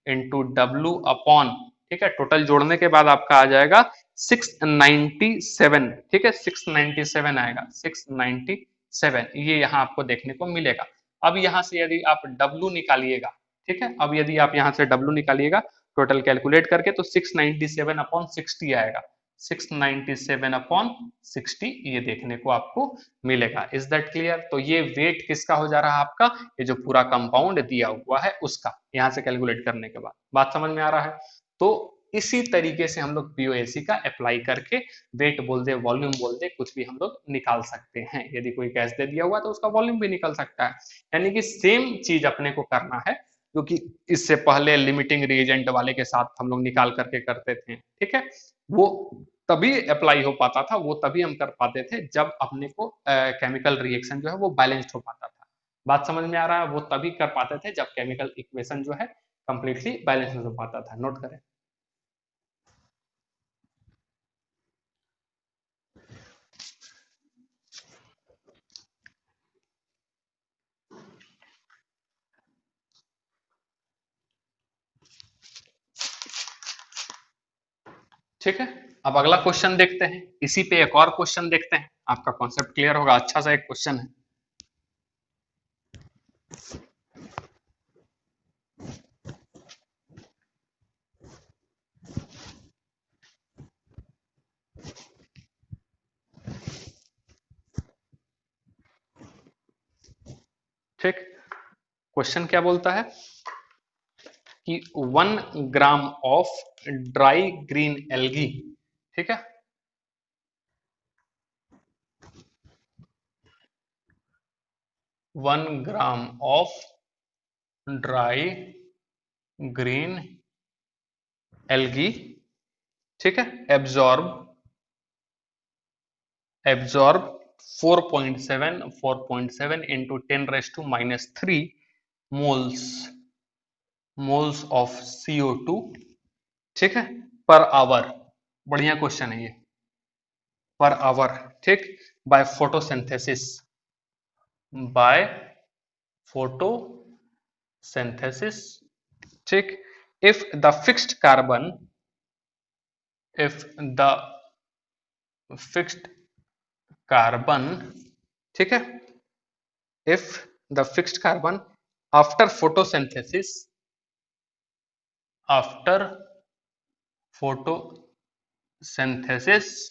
into W upon, ठीक है, टोटल जोड़ने के बाद आपका आ जाएगा 697, ठीक है, 697 आएगा, 697 ये यहाँ आपको देखने को मिलेगा। अब यहाँ से यदि आप W निकालिएगा, ठीक है, अब यदि आप यहाँ से W निकालिएगा टोटल कैलकुलेट करके तो 697 अपॉन 60 आएगा, 697 अपॉन 60 ये देखने को आपको मिलेगा। Is that clear? तो ये वेट किसका हो जा रहा है आपका, ये जो पूरा कंपाउंड दिया हुआ है उसका, यहाँ से कैलकुलेट करने के बाद बात समझ में आ रहा है। तो इसी तरीके से हम लोग पीओएसी का अप्लाई करके वेट बोल दे, वॉल्यूम बोल दे, कुछ भी हम लोग निकाल सकते हैं। यदि कोई गैस दे दिया हुआ तो उसका वॉल्यूम भी निकल सकता है। यानी कि सेम चीज अपने को करना है जो कि इससे पहले लिमिटिंग रिएजेंट वाले के साथ हम लोग निकाल करके करते थे, ठीक है। वो तभी अप्लाई हो पाता था, वो तभी हम कर पाते थे जब अपने को केमिकल रिएक्शन जो है वो बैलेंस्ड हो पाता था। बात समझ में आ रहा है? वो तभी कर पाते थे जब केमिकल इक्वेशन जो है कंप्लीटली बैलेंस हो पाता था। नोट करें। ठीक है, अब अगला क्वेश्चन देखते हैं। इसी पे एक और क्वेश्चन देखते हैं, आपका कॉन्सेप्ट क्लियर होगा। अच्छा सा एक क्वेश्चन है। ठीक, क्वेश्चन क्या बोलता है कि 1 gram of dry green algae, ठीक है, 1 gram of dry green algae, ठीक है, absorb 4.7 into 10⁻³ moles of CO2, ठीक है, पर आवर। बढ़िया क्वेश्चन है ये, पर आवर, ठीक, बाय फोटोसिंथेसिस, बाय फोटोसिंथेसिस, ठीक। If the fixed carbon, if the fixed carbon, ठीक है, if the fixed carbon after photosynthesis, after photosynthesis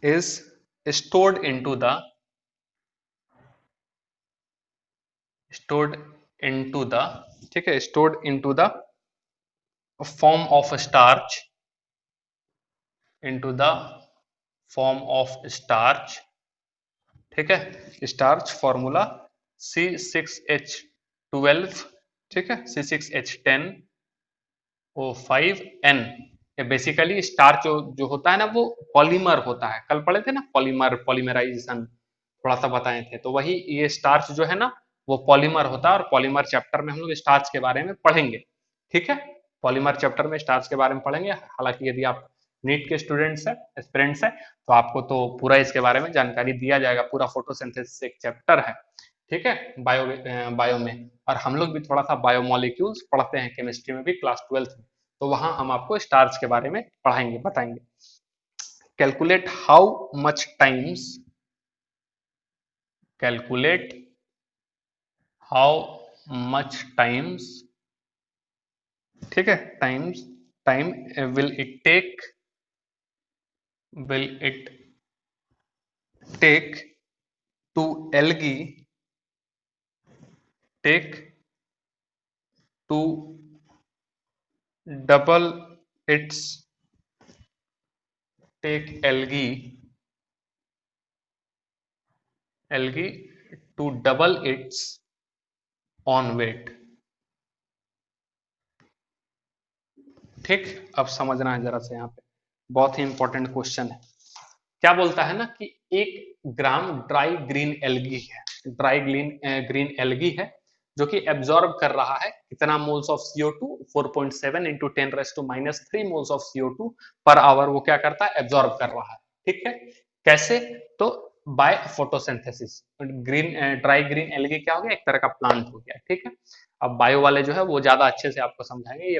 is stored into the, stored into the, ठीक है, stored into the form of starch, into the form of starch, ठीक है, starch formula C6H12, ठीक है, C6H10O5N। ये basically starch जो होता है ना वो पॉलीमर होता है। कल पढ़े थे ना पॉलीमर, पॉलीमराइजेशन थोड़ा सा बताए थे, तो वही ये स्टार्च जो है ना वो पॉलीमर होता है, और पॉलीमर चैप्टर में हम लोग स्टार्च के बारे में पढ़ेंगे, ठीक है। पॉलीमर चैप्टर में स्टार्च के बारे में पढ़ेंगे। हालांकि यदि आप नीट के स्टूडेंट्स है, एस्पिरेंट्स है, तो आपको तो पूरा इसके बारे में जानकारी दिया जाएगा। पूरा फोटोसिंथेसिस एक चैप्टर है, ठीक है, बायो में। और हम लोग भी थोड़ा सा बायोमोलिक्यूल्स पढ़ते हैं केमिस्ट्री में भी, क्लास 12th में, तो वहां हम आपको स्टार्च के बारे में पढ़ाएंगे, बताएंगे। Calculate how much times, calculate how much times, ठीक है, time will it take, will it take to algae, take to double its, take algae to double its on weight, ठीक। अब समझना है जरा से, यहाँ पे बहुत ही इंपॉर्टेंट क्वेश्चन है। क्या बोलता है ना कि 1 ग्राम ड्राई ग्रीन एल्गी है, ड्राई ग्रीन एल्गी है, जो कि एब्जॉर्ब कर रहा है कितना moles of CO2, 4.7 into 10⁻³ moles of CO2 per hour. वो क्या करता है, एब्जॉर्ब कर रहा है, ठीक है। कैसे? तो by photosynthesis. Green dry green algae क्या हो गया, एक तरह का प्लांट हो गया, ठीक है। अब बायो वाले जो है वो ज्यादा अच्छे से आपको समझाएंगे, ये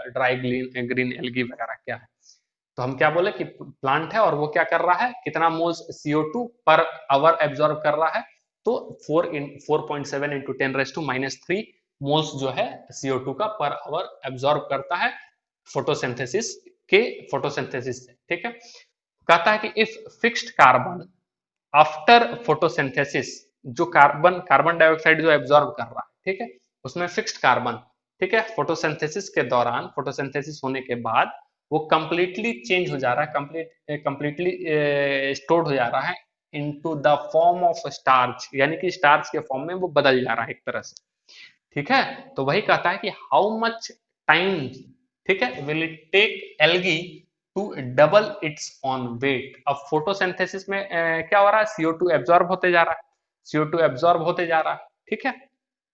ड्राई ग्रीन एल्गी वगैरह क्या है। तो हम क्या बोले कि प्लांट है और वो क्या कर रहा है, कितना moles CO2 per hour absorb कर रहा है, तो 4.7 इंटू 10⁻³ मोल्स जो है CO2 का पर आवर एब्जॉर्ब करता है फोटोसिंथेसिस फोटोसिंथेसिस से। ठीक है, कहता है कि if fixed carbon after photosynthesis, जो कार्बन डाइऑक्साइड जो एब्जॉर्ब कर रहा है, ठीक है, उसमें फिक्स्ड कार्बन, ठीक है, फोटोसिंथेसिस के दौरान, फोटोसिंथेसिस होने के बाद वो कंप्लीटली चेंज हो जा रहा है, कंप्लीटली स्टोर्ड हो जा रहा है into the form of starch, यानी कि स्टार्च के फॉर्म में वो बदल जा रहा है एक तरह से। ठीक है, तो वही कहता है कि हाउ मच टाइम, ठीक है, will it take algae to double its own weight. अब फोटोसिंथेसिस में क्या हो रहा है, CO2 एब्जॉर्ब होते जा रहा है, CO2 एब्जॉर्ब होते जा रहा है, ठीक है,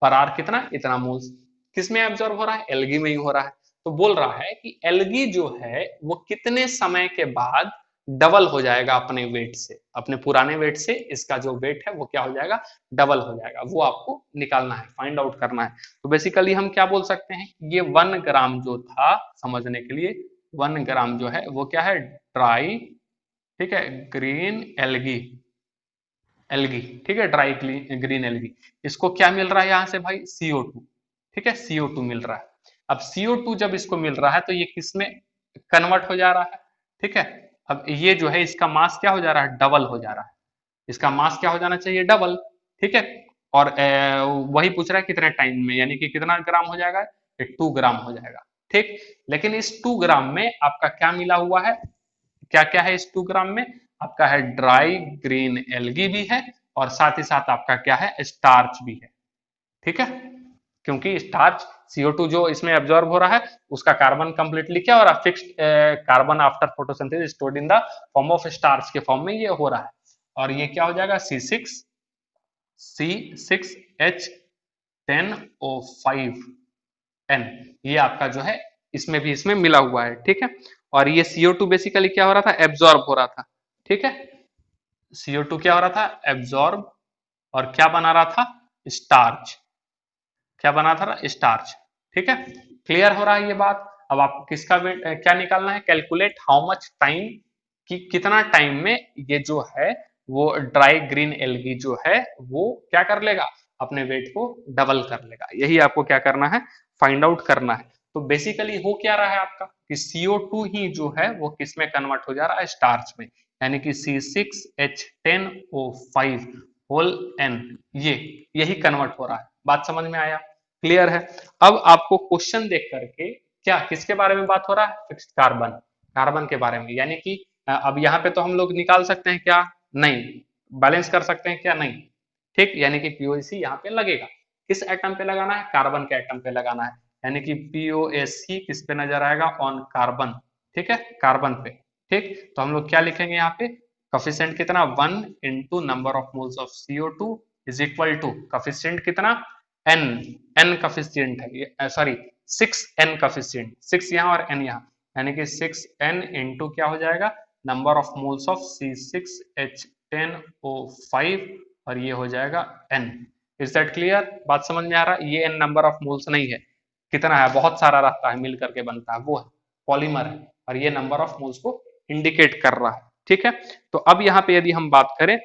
पर आर कितना, इतना मोल्स। किस में एब्जॉर्ब हो रहा है, एल्गी में ही हो रहा है। तो बोल रहा है कि एल्गी जो है वो कितने समय के बाद डबल हो जाएगा अपने वेट से, अपने पुराने वेट से इसका जो वेट है वो क्या हो जाएगा, डबल हो जाएगा। वो आपको निकालना है, फाइंड आउट करना है। तो बेसिकली हम क्या बोल सकते हैं, ये 1 ग्राम जो था, समझने के लिए 1 ग्राम जो है वो क्या है, ड्राई, ठीक है, ग्रीन एल्गी, एल्गी, ठीक है, ड्राई ग्रीन एल्गी, इसको क्या मिल रहा है यहाँ से भाई, CO2, ठीक है, CO2 मिल रहा है। अब CO2 जब इसको मिल रहा है तो ये किस में कन्वर्ट हो जा रहा है, ठीक है। अब ये जो है इसका मास क्या हो जा रहा है, डबल हो जा रहा है, इसका मास क्या हो जाना चाहिए, डबल, ठीक है। और वही पूछ रहा है कितने टाइम में, यानी कि कितना ग्राम हो जाएगा, 2 ग्राम हो जाएगा, ठीक। लेकिन इस 2 ग्राम में आपका क्या मिला हुआ है, क्या क्या है इस 2 ग्राम में, आपका है ड्राई ग्रीन एल्गी भी है, और साथ ही साथ आपका क्या है, स्टार्च भी है, ठीक है। क्योंकि स्टार्च, CO2 जो इसमें एब्जॉर्ब हो रहा है, उसका कार्बन कंप्लीटली क्या हो रहा है, fixed carbon after photosynthesis stored in the form of starch के फॉर्म में ये हो रहा है। और ये क्या हो जाएगा, C6H10O5N, ये आपका जो है इसमें भी इसमें मिला हुआ है, ठीक है। और ये CO2 बेसिकली क्या हो रहा था, एब्जॉर्ब हो रहा था, ठीक है, CO2 क्या हो रहा था, एब्जॉर्ब, और क्या बना रहा था, स्टार्च, क्या बना था, स्टार्च, ठीक है। क्लियर हो रहा है ये बात। अब आपको किसका क्या निकालना है, कैलकुलेट हाउ मच टाइम, कि कितना टाइम में ये जो है वो ड्राई ग्रीन एल्गी जो है वो क्या कर लेगा, अपने वेट को डबल कर लेगा। यही आपको क्या करना है, फाइंड आउट करना है। तो बेसिकली हो क्या रहा है आपका, कि CO2 ही जो है वो किस में कन्वर्ट हो जा रहा है, स्टार्च में, यानी कि C6H10O5 होल N, ये यही कन्वर्ट हो रहा है। बात समझ में आया, क्लियर है। अब आपको क्वेश्चन देख करके क्या किसके बारे में बात हो रहा है, फिक्स्ड कार्बन, कार्बन के बारे में, यानी कि अब यहाँ पे तो हम लोग निकाल सकते हैं क्या, नहीं, बैलेंस कर सकते हैं क्या, नहीं, ठीक, यानी कि POC यहाँ पे लगेगा। किस एटम पे लगाना है, कार्बन के एटम पे लगाना है, यानी कि POC किस पे नजर आएगा, ऑन कार्बन, ठीक है, कार्बन पे, ठीक। तो हम लोग क्या लिखेंगे यहाँ पे, कोफिशिएंट कितना, 1 into number of moles of CO2 is equal to coefficient कितना, n, n कोफिशिएंट है ये, सॉरी 6n कोफिशिएंट, 6 यहाँ और n यहाँ, यानी कि 6n इंटू क्या हो जाएगा, number of moles of C6H10O5, और ये हो जाएगा n। इज दैट क्लियर, बात समझ में आ रहा है। ये n नंबर ऑफ मोल्स नहीं है, कितना है, बहुत सारा रहता है मिल करके बनता है, वो है पॉलीमर है, और ये नंबर ऑफ मोल्स को इंडिकेट कर रहा है, ठीक है। तो अब यहाँ पे यदि हम बात करें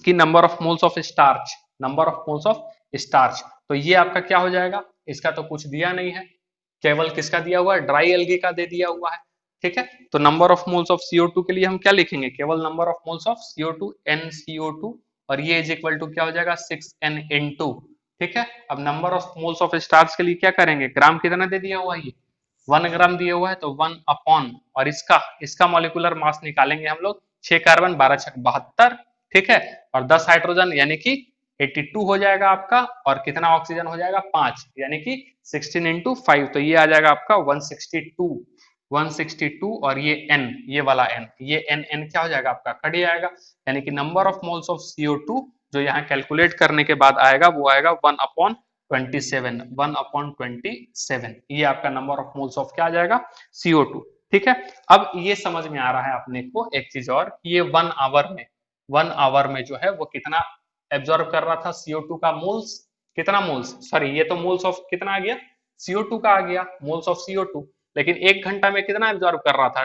कि number of moles of starch, number of moles of starch, तो ये आपका क्या हो जाएगा, इसका तो कुछ दिया नहीं है, केवल किसका दिया हुआ है, ड्राई एल्गी का दे दिया हुआ है, ठीक है। तो number of moles of CO2 के लिए हम क्या लिखेंगे, केवल number of moles of CO2 NCO2, और ये इज इक्वल टू क्या हो जाएगा, 6n(N2), ठीक है। अब number of moles of starch के लिए क्या करेंगे, ग्राम कितना दे दिया हुआ है, ये 1 ग्राम दिया हुआ है, तो 1 अपॉन, और इसका इसका मॉलिक्यूलर मास निकालेंगे हम लोग, 6 कार्बन 12 छक 72, ठीक है, और 10 हाइड्रोजन यानी कि 82 हो जाएगा आपका, और कितना ऑक्सीजन हो जाएगा, 5, यानी कि 16 इंटू 5, तो ये आ जाएगा आपका 162, 162, और ये n, ये वाला n, ये n क्या हो जाएगा आपका, कट जाएगा, यानी कि number of moles of CO2 जो यहाँ कैलकुलेट करने के बाद आएगा वो आएगा 1/27, 1/27, ये आपका नंबर ऑफ मोल्स ऑफ क्या आ जाएगा, CO2, ठीक है। अब ये समझ में आ रहा है अपने को एक चीज और, ये 1 आवर में जो है वो कितना एब्जॉर्ब कर रहा था CO2 का मोल्स, कितना मोल्स, सॉरी ये तो मोल्स ऑफ कितना आ गया, CO2 का आ गया, मोल्स ऑफ CO2, लेकिन 1 घंटा में कितना एब्जॉर्ब कर रहा था,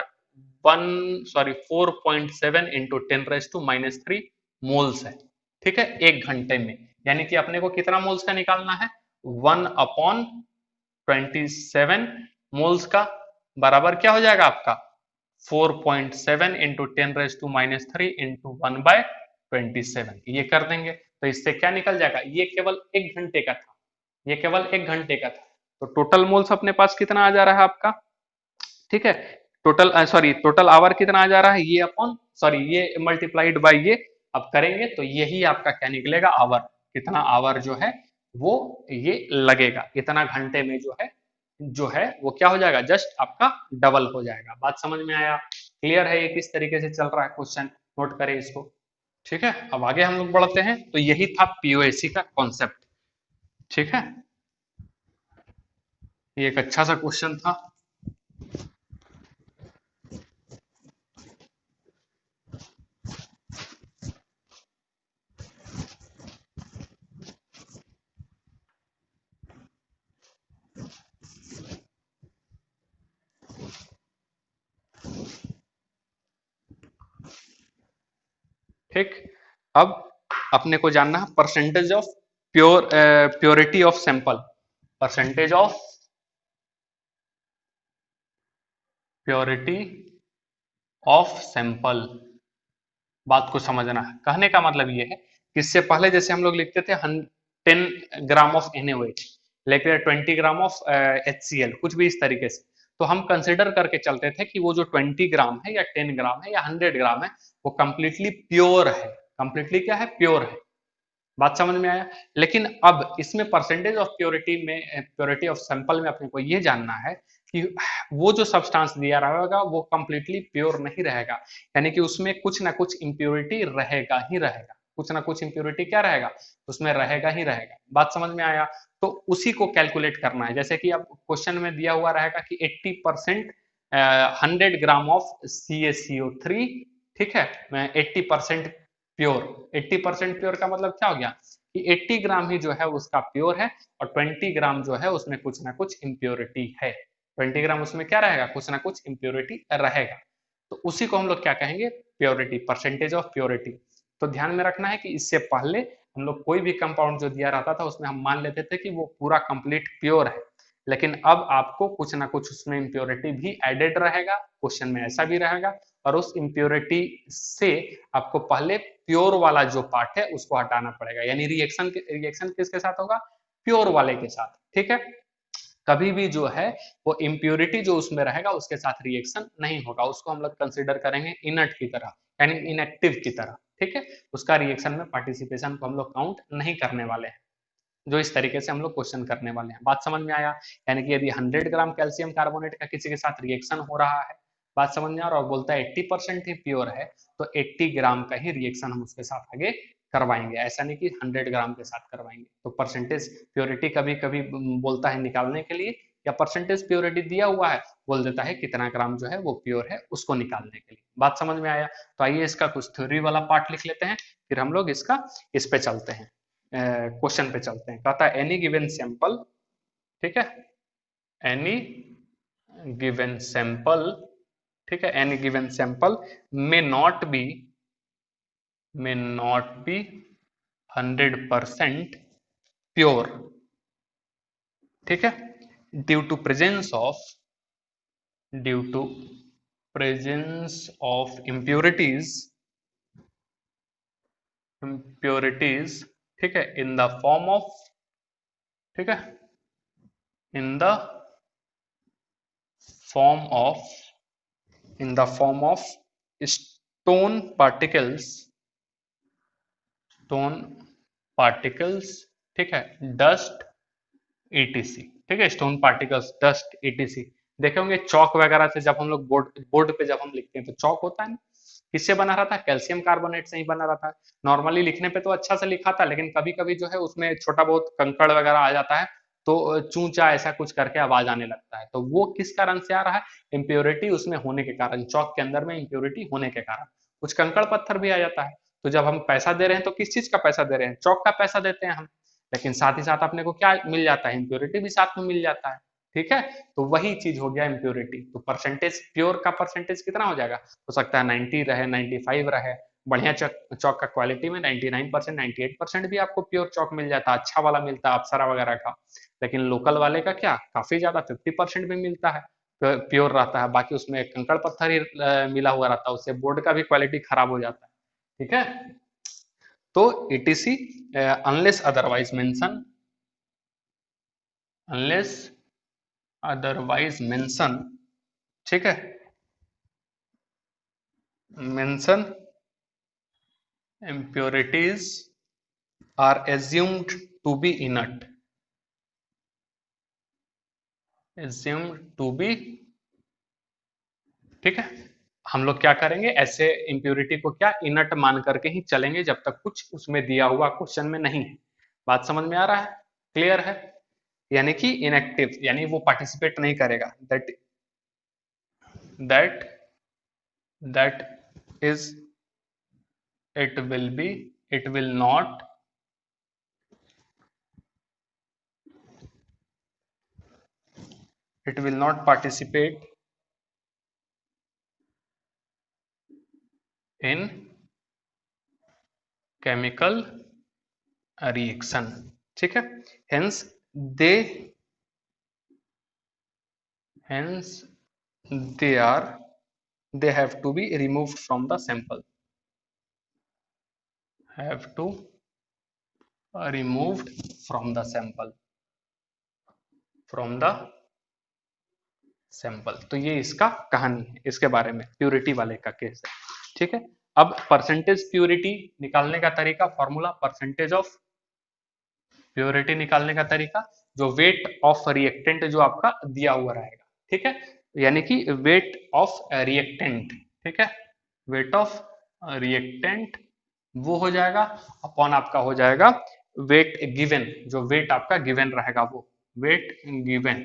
4.7 इंटू 10⁻³ मोल्स है। ठीक है, 1 घंटे में, यानी कि अपने को कितना मोल्स का निकालना है, 1/27 मोल्स का, बराबर क्या हो जाएगा आपका, 4.7 इंटू 10⁻³ इंटू 1/27, ये कर देंगे तो इससे क्या निकल जाएगा, ये केवल 1 घंटे का था, ये केवल 1 घंटे का था। तो टोटल मोल्स अपने पास कितना आ जा रहा है आपका, ठीक है, टोटल सॉरी टोटल आवर कितना आ जा रहा है, ये अपॉन सॉरी ये मल्टीप्लाइड बाय ये, अब करेंगे तो यही आपका क्या निकलेगा, आवर, कितना आवर जो है वो ये लगेगा, इतना घंटे में जो है वो क्या हो जाएगा, जस्ट आपका डबल हो जाएगा। बात समझ में आया, क्लियर है ये किस तरीके से चल रहा है क्वेश्चन, नोट करें इसको। ठीक है, अब आगे हम लोग बढ़ते हैं, तो यही था पीओएसी का कॉन्सेप्ट। ठीक है, ये एक अच्छा सा क्वेश्चन था। ठीक, अब अपने को जानना है percentage of purity of sample, percentage of purity of sample. बात को समझना है, कहने का मतलब ये है कि इससे पहले जैसे हम लोग लिखते थे 10 ग्राम ऑफ NaOH, लेकिन 20 ग्राम ऑफ HCl, कुछ भी इस तरीके से, तो हम कंसिडर करके चलते थे कि वो जो 20 ग्राम है या 10 ग्राम है या 100 ग्राम है, वो कंप्लीटली प्योर है, कंप्लीटली क्या है, प्योर है। बात समझ में आया, लेकिन अब इसमें परसेंटेज ऑफ प्योरिटी में, प्योरिटी ऑफ सैंपल में अपने को ये जानना है कि वो जो सब्सटेंस दिया रहेगा वो कंप्लीटली प्योर नहीं रहेगा, यानी कि उसमें कुछ ना कुछ इम्प्योरिटी रहेगा ही रहेगा, कुछ ना कुछ इम्प्योरिटी क्या रहेगा, उसमें रहेगा ही रहेगा। बात समझ में आया, तो उसी को कैलकुलेट करना है, जैसे कि अब क्वेश्चन में दिया हुआ रहेगा कि 80% 100 ग्राम ऑफ CaCO3, ठीक है, 80% प्योर, 80% प्योर का मतलब क्या हो गया कि 80 ग्राम ही जो है उसका प्योर है, और 20 ग्राम जो है उसमें कुछ ना कुछ इम्प्योरिटी है, 20 ग्राम उसमें क्या रहेगा, कुछ ना कुछ इम्प्योरिटी रहेगा, तो उसी को हम लोग क्या कहेंगे, प्योरिटी, परसेंटेज ऑफ प्योरिटी। तो ध्यान में रखना है कि इससे पहले हम लोग कोई भी कंपाउंड जो दिया रहता था उसमें हम मान लेते थे कि वो पूरा कंप्लीट प्योर है, लेकिन अब आपको कुछ ना कुछ उसमें इम्प्योरिटी भी एडेड रहेगा, क्वेश्चन में ऐसा भी रहेगा, और उस इम्प्योरिटी से आपको पहले प्योर वाला जो पार्ट है उसको हटाना पड़ेगा, यानी रिएक्शन किसके साथ होगा, प्योर वाले के साथ। ठीक है, कभी भी जो है वो इम्प्योरिटी जो उसमें रहेगा उसके साथ रिएक्शन नहीं होगा, उसको हम लोग कंसिडर करेंगे इनर्ट की तरह, यानी इनएक्टिव की तरह। ठीक है, उसका रिएक्शन में पार्टिसिपेशन को हम लोग काउंट नहीं करने वाले हैं, जो इस तरीके से हम लोग क्वेश्चन करने वाले हैं। बात समझ में आया, यानी कि यदि 100 ग्राम कैल्शियम कार्बोनेट का किसी के साथ रिएक्शन हो रहा है, बात समझ में आ रहा है, और बोलता है 80% ही प्योर है, तो 80 ग्राम का ही रिएक्शन हम उसके साथ आगे करवाएंगे, ऐसा नहीं कि 100 ग्राम के साथ करवाएंगे। तो परसेंटेज प्योरिटी कभी कभी बोलता है निकालने के लिए, या परसेंटेज प्योरिटी दिया हुआ है बोल देता है कितना ग्राम जो है वो प्योर है उसको निकालने के लिए। बात समझ में आया, तो आइए इसका कुछ थ्योरी वाला पार्ट लिख लेते हैं, फिर हम लोग इसका इस पे चलते हैं, क्वेश्चन पे चलते हैं। कहता है एनी गिवन सैंपल, ठीक है, एनी गिवन सैंपल, ठीक है, any given sample may not be 100% pure, ठीक है, due to presence of impurities, ठीक है, इन द फॉर्म ऑफ, ठीक है, in the form of stone particles, stone particles, ठीक है, डस्ट ETC, ठीक है, स्टोन पार्टिकल्स, डस्ट ETC। देखे होंगे चौक वगैरह से जब हम लोग बोर्ड पे जब हम लिखते हैं तो चौक होता है ना, किससे बना रहा था, कैल्शियम कार्बोनेट से ही बना रहा था। नॉर्मली लिखने पे तो अच्छा से लिखा था, लेकिन कभी कभी जो है उसमें छोटा बहुत कंकड़ वगैरह आ जाता है, तो चूचा ऐसा कुछ करके आवाज आने लगता है, तो वो किस कारण से आ रहा है, इम्प्योरिटी उसमें होने के कारण, चौक के अंदर में इम्प्योरिटी होने के कारण कुछ कंकड़ पत्थर भी आ जाता है। तो जब हम पैसा दे रहे हैं तो किस चीज का पैसा दे रहे हैं, चौक का पैसा देते हैं हम, लेकिन साथ ही साथ अपने को क्या मिल जाता है, इम्प्योरिटी भी साथ में मिल जाता है। ठीक है, तो वही चीज हो गया इम्प्योरिटी। तो परसेंटेज, प्योर का परसेंटेज कितना हो जाएगा, हो सकता है 90 रहे, 95 रहे, बढ़िया चौक का क्वालिटी में 99%, 98% भी आपको प्योर चौक मिल जाता है, अच्छा वाला मिलता है अप्सरा वगैरह का। लेकिन लोकल वाले का क्या, काफी ज्यादा 50% भी मिलता है, प्योर रहता है, बाकी उसमें कंकड़ पत्थर ही मिला हुआ रहता है, उससे बोर्ड का भी क्वालिटी खराब हो जाता है। ठीक है, तो etc unless otherwise mention, unless otherwise mention, ठीक है, mention impurities are assumed to be inert, assumed to be, ठीक है, हम लोग क्या करेंगे, ऐसे इम्प्योरिटी को क्या इनट मान करके ही चलेंगे जब तक कुछ उसमें दिया हुआ क्वेश्चन में नहीं है। बात समझ में आ रहा है, क्लियर है, यानी कि इनएक्टिव, यानी वो पार्टिसिपेट नहीं करेगा, that that is, it will be, it will not, it will not participate in chemical reaction, ठीक है, hence they, hence they are, they have to be removed from the sample, have to removed from the sample, from the sample. तो ये इसका कहानी है, इसके बारे में प्यूरिटी वाले का केस है। ठीक है, अब परसेंटेज प्यूरिटी निकालने का तरीका, फॉर्मूला परसेंटेज ऑफ प्योरिटी निकालने का तरीका, जो वेट ऑफ रिएक्टेंट जो आपका दिया हुआ रहेगा, ठीक है, यानी कि वेट ऑफ रिएक्टेंट, ठीक है, वेट ऑफ रिएक्टेंट वो हो जाएगा अपॉन आपका हो जाएगा वेट गिवन, जो वेट आपका गिवन रहेगा वो वेट गिवन,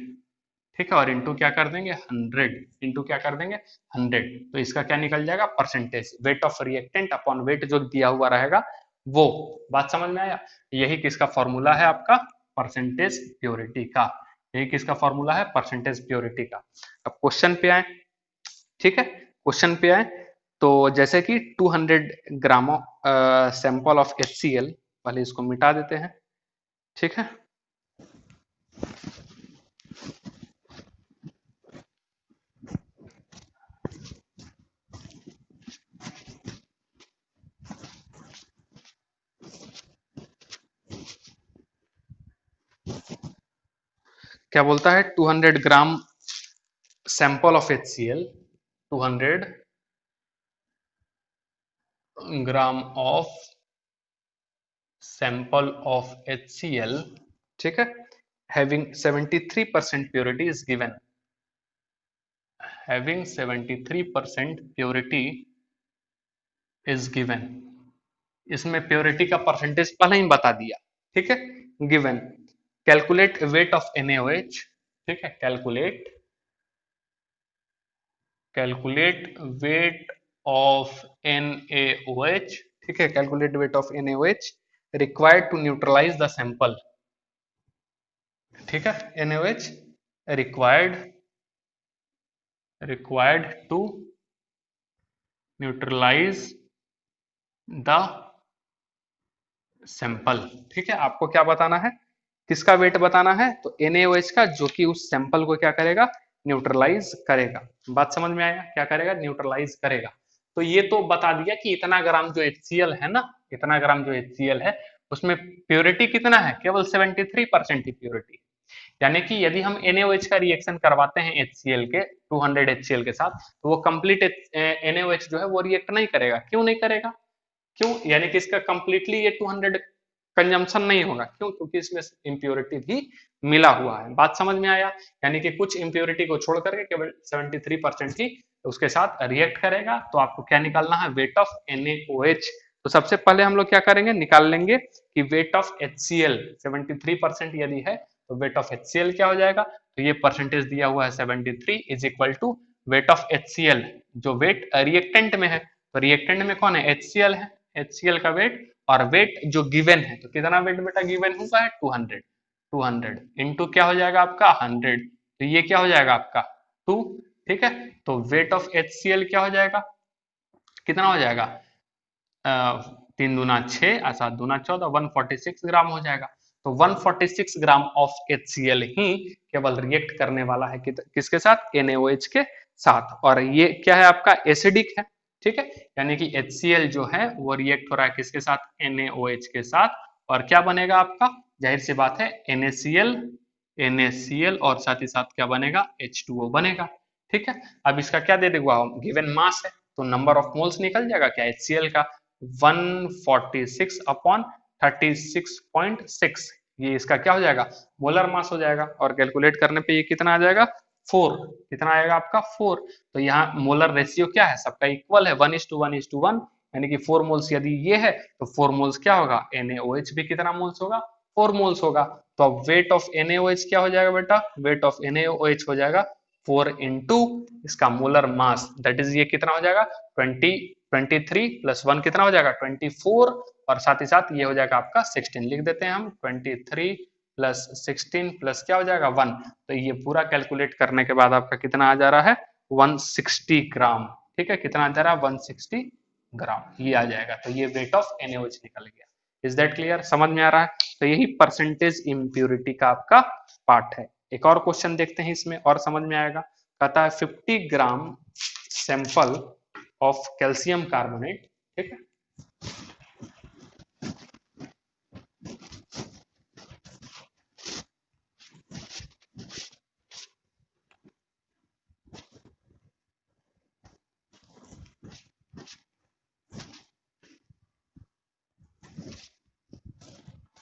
ठीक है, और इंटू क्या कर देंगे 100, इंटू क्या कर देंगे 100, तो इसका क्या निकल जाएगा percentage, weight of reactant upon weight जो दिया हुआ रहेगा वो। बात समझ में आया, यही किसका फॉर्मूला है आपका परसेंटेज प्योरिटी का, यही किसका फॉर्मूला है परसेंटेज प्योरिटी का। अब क्वेश्चन पे आए, ठीक है, क्वेश्चन पे आए तो जैसे कि 200 ग्राम सैंपल ऑफ HCl, पहले इसको मिटा देते हैं, ठीक है, क्या बोलता है 200 gram sample of HCl, 200 gram of sample of HCl, ठीक है, having 73% purity is given, having 73% purity is given, इसमें प्योरिटी का परसेंटेज पहले ही बता दिया, ठीक है, given, calculate weight of NaOH, ठीक है, कैलकुलेट वेट ऑफ NaOH, ठीक है, calculate weight of NaOH required to neutralise the sample, ठीक है, NaOH required to neutralize the sample, ठीक है, आपको क्या बताना है, किसका वेट बताना है, तो NaOH का, जो कि उस सैंपल को क्या करेगा न्यूट्रलाइज करेगा। बात समझ में आया, क्या करेगा न्यूट्रलाइज करेगा। तो ये तो बता दिया कि इतना ग्राम जो HCl है ना, इतना ग्राम जो HCl है उसमें प्योरिटी कितना है, केवल 73% ही प्योरिटी, यानी कि यदि हम NaOH का रिएक्शन करवाते हैं HCl के 200 HCl के साथ, तो वो कंप्लीट NaOH जो है वो रिएक्ट नहीं करेगा। क्यों नहीं करेगा, क्यों, यानी कि इसका कंप्लीटली ये 200 कंजम्पशन नहीं होगा, क्यों, क्योंकि इसमें इम्प्योरिटी भी मिला हुआ है। बात समझ में आया, यानी कि कुछ इम्प्योरिटी को छोड़ करके केवल 73% ही उसके साथ रिएक्ट करेगा। तो आपको क्या निकालना है, वेट ऑफ NaOH। तो सबसे पहले हम लोग क्या करेंगे, निकाल लेंगे कि वेट ऑफ HCl 73% यदि है तो वेट ऑफ HCl क्या हो जाएगा, तो ये परसेंटेज दिया हुआ है 73 is equal to weight of HCl, जो वेट रिएक्टेंट में है, तो रिएक्टेंट में कौन है HCl है, HCl का वेट, और वेट जो गिवन है, तो कितना वेट बेटा गिवन हुआ है 200, 200 इंटू क्या हो जाएगा आपका 100, तो ये क्या हो जाएगा आपका 2। ठीक है, तो वेट ऑफ HCl क्या हो जाएगा, कितना हो जाएगा, 3 दूना 6 और 7 दूना 14, 146 ग्राम हो जाएगा। तो 146 ग्राम ऑफ HCl ही केवल रिएक्ट करने वाला है किसके साथ, NaOH के साथ। और ये क्या है आपका, एसिडिक है। ठीक है, यानी कि HCl जो है वो रिएक्ट हो रहा है किसके साथ, NaOH के साथ। और क्या बनेगा आपका, जाहिर सी बात है NaCl और साथ ही साथ क्या बनेगा, H2O बनेगा। ठीक है, अब इसका क्या दे देगा, गिवन मास है तो नंबर ऑफ मोल्स निकल जाएगा क्या, HCl का 146 अपॉन 36.6, ये इसका क्या हो जाएगा, मोलर मास हो जाएगा। और कैलकुलेट करने पे ये कितना आ जाएगा, 4, कितना आएगा आपका 4। तो यहाँ मोलर रेशियो क्या है, सबका इक्वल है, 1:1:1, यानी कि 4 मोल्स यदि ये है तो 4 मोल्स क्या होगा, NaOH भी कितना मोल्स होगा, 4 मोल्स होगा। तो अब वेट ऑफ NaOH क्या हो जाएगा बेटा, वेट ऑफ NaOH हो जाएगा 4 इंटू इसका मोलर मास, दैट इज ये कितना हो जाएगा 23 प्लस 1 कितना हो जाएगा 24, और साथ ही साथ ये हो जाएगा आपका 16, लिख देते हैं हम 23 प्लस 16 प्लस क्या हो जाएगा 1। तो ये पूरा कैलकुलेट करने के बाद आपका कितना आ जा रहा है 160 ग्राम। ठीक है, कितना आ जा रहा है 160 ग्राम, ये आ जाएगा। तो ये वेट ऑफ NaOH निकल गया। इज दैट क्लियर, समझ में आ रहा है। तो यही परसेंटेज इम्प्योरिटी का आपका पार्ट है। एक और क्वेश्चन देखते हैं इसमें और समझ में आएगा। कहता है 50 gram sample of calcium carbonate. ठीक है,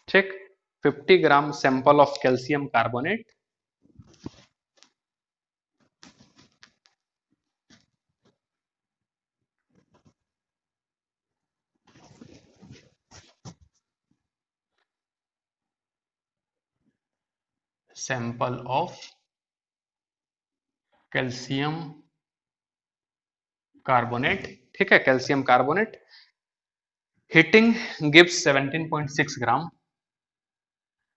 ठीक, 50 gram sample of calcium carbonate sample of calcium carbonate. ठीक है, calcium carbonate heating gives 17.6 gram,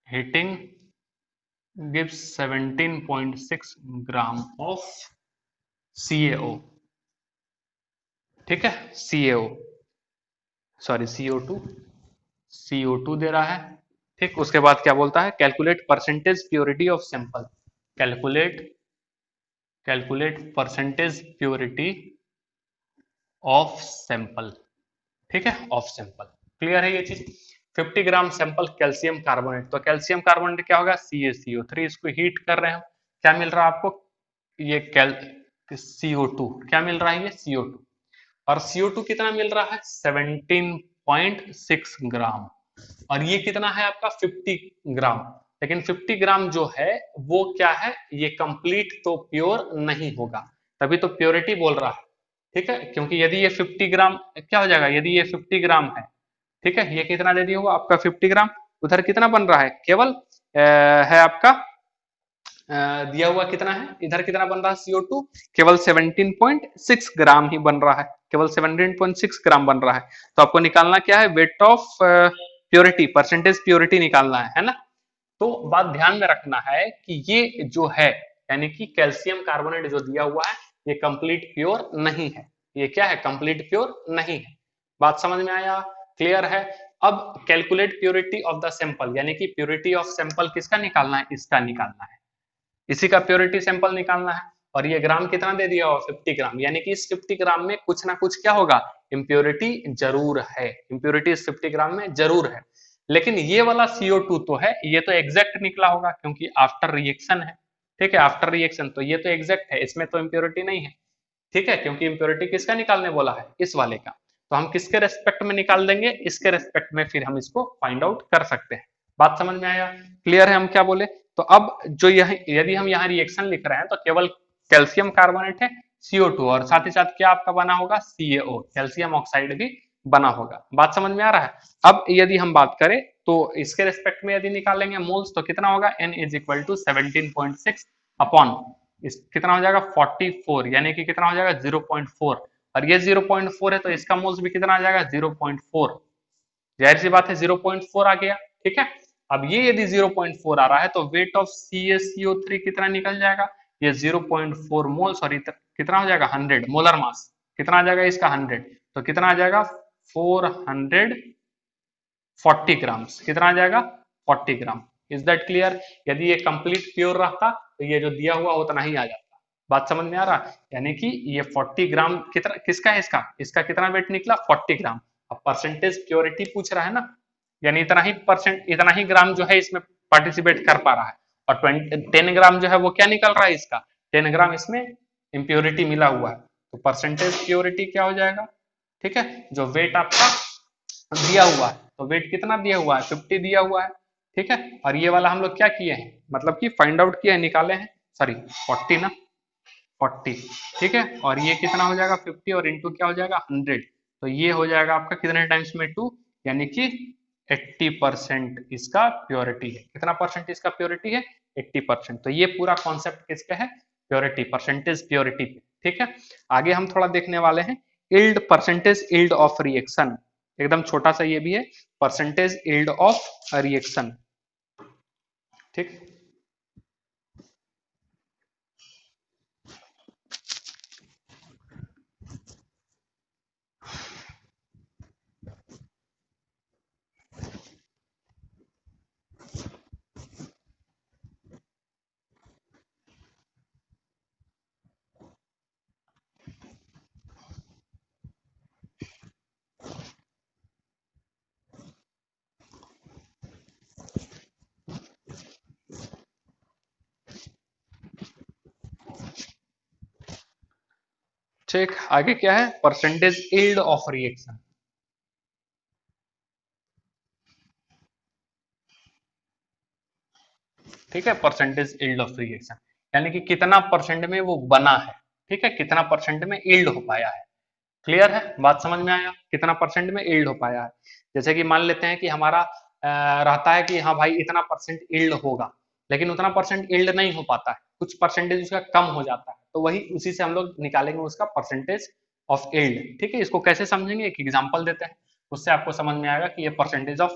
heating gives 17.6 gram of CaO। ठीक है, CaO सॉरी CO2 दे रहा है। ठीक, उसके बाद क्या बोलता है, calculate percentage purity of sample, calculate calculate percentage purity of sample. ठीक है, ऑफ सैंपल, क्लियर है ये चीज। 50 ग्राम सैंपल कैल्शियम कार्बोनेट, तो कैल्शियम कार्बोनेट क्या होगा CaCO3, इसको हीट कर रहे हैं, क्या मिल रहा है आपको, ये CO2 क्या मिल रहा है, ये CO2, और CO2 कितना मिल रहा है 17.6 ग्राम, और ये कितना है आपका 50 ग्राम। लेकिन 50 ग्राम जो है वो क्या है, ये कंप्लीट तो प्योर नहीं होगा, तभी तो प्योरिटी बोल रहा है। ठीक है, क्योंकि यदि ये 50 ग्राम क्या हो जाएगा, यदि ये 50 ग्राम है, ठीक है, ये कितना दे दिया हुआ आपका 50 ग्राम, उधर कितना बन रहा है, केवल है आपका दिया हुआ कितना है, इधर कितना बन रहा है CO2, केवल 17.6 ग्राम ही बन रहा है, केवल 17.6 ग्राम बन रहा है। तो आपको निकालना क्या है, weight of purity, percentage purity निकालना है ना। तो बात ध्यान में रखना है कि ये जो है, यानी कि कैल्शियम कार्बोनेट जो दिया हुआ है ये कंप्लीट प्योर नहीं है, ये क्या है, कंप्लीट प्योर नहीं है। बात समझ में आया, क्लियर है। अब calculate purity of the sample, यानी कि प्योरिटी ऑफ सैंपल किसका निकालना है, इसका निकालना है, इसी का प्योरिटी सैंपल निकालना है। और ये ग्राम कितना दे दिया हुआ 50 ग्राम, यानी कि इस 50 ग्राम में कुछ ना कुछ क्या होगा, इम्प्योरिटी जरूर है, इम्प्योरिटी इस 50 ग्राम में जरूर है। लेकिन ये वाला CO2 तो है, ये तो एग्जैक्ट निकला होगा क्योंकि आफ्टर रिएक्शन है। ठीक है, आफ्टर रिएक्शन तो ये तो एग्जैक्ट है, इसमें तो इम्प्योरिटी नहीं है। ठीक है, क्योंकि इम्प्योरिटी किसका निकालने बोला है, इस वाले का। तो हम किसके रेस्पेक्ट में निकाल देंगे, इसके रेस्पेक्ट में फिर हम इसको फाइंड आउट कर सकते हैं। बात समझ में आया, क्लियर है, हम क्या बोले। तो अब जो यह यदि हम यहाँ रिएक्शन लिख रहे हैं तो केवल कैल्शियम कार्बोनेट है CO2, और साथ ही साथ क्या आपका बना होगा CaO, कैल्शियम ऑक्साइड भी बना होगा। बात समझ में आ रहा है। अब यदि हम बात करें तो इसके रेस्पेक्ट में यदि निकालेंगे मोल्स तो कितना होगा, N is equal to 17.6 upon इस कितना हो जाएगा 44, यानी कि कितना हो जाएगा 0.4, और ये 0.4 है तो इसका मोल्स भी कितना आ जाएगा 0.4, जाहिर सी बात है 0.4 आ गया। ठीक है, अब ये यदि 0.4 आ रहा है तो वेट ऑफ CaCO3 कितना निकल जाएगा, ये 0.4 मोल, सॉरी कितना हो जाएगा 100 मोलर मास, कितना आ जाएगा इसका 100, तो कितना आ जाएगा 440 ग्राम्स, कितना आ जाएगा 40 ग्राम। Is that clear? यदि ये कंप्लीट प्योर रहता तो ये जो दिया हुआ उतना ही आ जाता। बात समझ में आ रहा है? यानी कि ये 40 ग्राम कितना किसका है, इसका इसका कितना वेट निकला 40 ग्राम। अब परसेंटेज प्योरिटी पूछ रहा है ना, यानी इतना ही परसेंट, इतना ही ग्राम जो है इसमें पार्टिसिपेट कर पा रहा है, और 10 ग्राम जो है वो क्या निकल रहा है इसका, 10 ग्राम इसमें इम्प्योरिटी मिला हुआ है, तो परसेंटेज प्योरिटी क्या हो जाएगा, ठीक है, जो वेट आपका दिया हुआ है, तो वेट कितना दिया हुआ है 50 दिया हुआ है, ठीक है, और ये वाला हम लोग क्या किए हैं, मतलब कि फाइंड आउट किए हैं, निकाले हैं, सॉरी 40 ना, 40, ठीक है, और ये कितना हो जाएगा 50 और इंटू क्या हो जाएगा 100, तो ये हो जाएगा आपका कितने टाइम्स में 2, यानी कि 80% इसका प्योरिटी है। कितना परसेंट इसका प्योरिटी है 80%। तो ये पूरा कॉन्सेप्ट किस पे है, प्योरिटी, परसेंटेज प्योरिटी पे, ठीक है। आगे हम थोड़ा देखने वाले हैं yield, percentage yield of reaction, एकदम छोटा सा ये भी है, परसेंटेज इल्ड ऑफ रिएक्शन, ठीक। ठीक, आगे क्या है, परसेंटेज इल्ड ऑफ रिएक्शन, ठीक है, परसेंटेज इल्ड ऑफ रिएक्शन, यानी कि कितना परसेंट में वो बना है, ठीक है, कितना परसेंट में इल्ड हो पाया है। क्लियर है, बात समझ में आया, कितना परसेंट में इल्ड हो पाया है। जैसे कि मान लेते हैं कि हमारा रहता है कि हाँ भाई इतना परसेंट इल्ड होगा, लेकिन उतना परसेंट इल्ड नहीं हो पाता है, कुछ परसेंटेज उसका कम हो जाता है, तो वही उसी से हम लोग निकालेंगे उसका परसेंटेज ऑफ इल्ड, ठीक है। इसको कैसे समझेंगे, एक एग्जांपल देते हैं, उससे आपको समझ में आएगा कि ये percentage of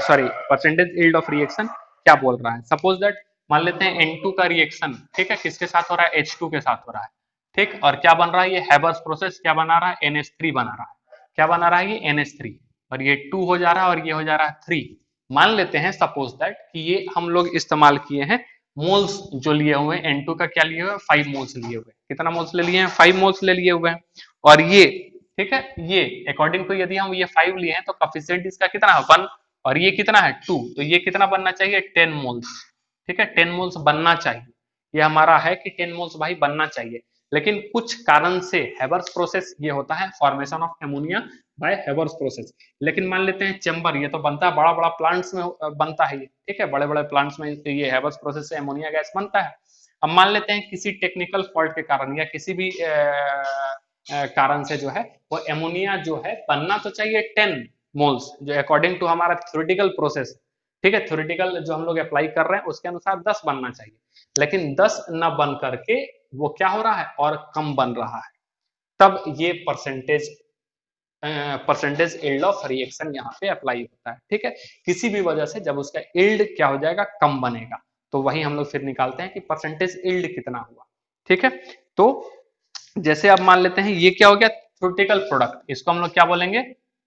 sorry percentage yield of reaction क्या बोल रहा है। सपोज दैट मान लेते हैं N2 का रिएक्शन, ठीक है, किसके साथ हो रहा है, H2 के साथ हो रहा है, ठीक, और क्या बन रहा है, ये हैबर्स प्रोसेस क्या बना रहा है, NH3 बना रहा है, क्या बना रहा है ये NH3, और ये 2 हो जा रहा है और ये हो जा रहा है 3। मान लेते हैं सपोज दैट कि ये हम लोग इस्तेमाल किए हैं मोल्स, जो लिए हुए हैं N2 का क्या लिए हुए हैं 5 मोल्स लिए हुए हैं, कितना मोल्स ले लिए हैं 5 मोल्स ले लिए हुए हैं, और ये ठीक है, ये अकॉर्डिंग टू यदि हम ये 5 लिए हैं तो कोफिशिएंट इसका कितना है 1, और ये कितना है 2, तो ये कितना बनना चाहिए 10 मोल्स, ठीक है, 10 मोल्स बनना चाहिए, ये हमारा है कि 10 मोल्स भाई बनना चाहिए। लेकिन कुछ कारण से हेबर्स प्रोसेस ये होता है formation of ammonia by Haber's process, लेकिन मान लेते हैं चैम्बर, ये तो बनता है बड़ा बड़ा प्लांट्स में बनता है ये, ठीक है, बड़े बड़े प्लांट्स में ये हेबर्स प्रोसेस से एमोनिया गैस बनता है। अब मान लेते हैं किसी टेक्निकल फॉल्ट के कारण या किसी भी कारण से जो है वो एमोनिया जो है बनना तो चाहिए 10 मोल्स, जो अकॉर्डिंग टू हमारा थ्योरेटिकल प्रोसेस, ठीक है, थ्योरेटिकल जो हम लोग अप्लाई कर रहे हैं उसके अनुसार 10 बनना चाहिए, लेकिन 10 न बन करके वो क्या हो रहा है और कम बन रहा है, तब ये परसेंटेज इल्ड ऑफ रिएक्शन यहाँ पे अप्लाई होता है, ठीक है। किसी भी वजह से जब उसका इल्ड क्या हो जाएगा कम बनेगा, तो वही हम लोग फिर निकालते हैं कि परसेंटेज इल्ड कितना हुआ, ठीक है। तो जैसे आप मान लेते हैं ये क्या हो गया थ्योरेटिकल प्रोडक्ट, इसको हम लोग क्या बोलेंगे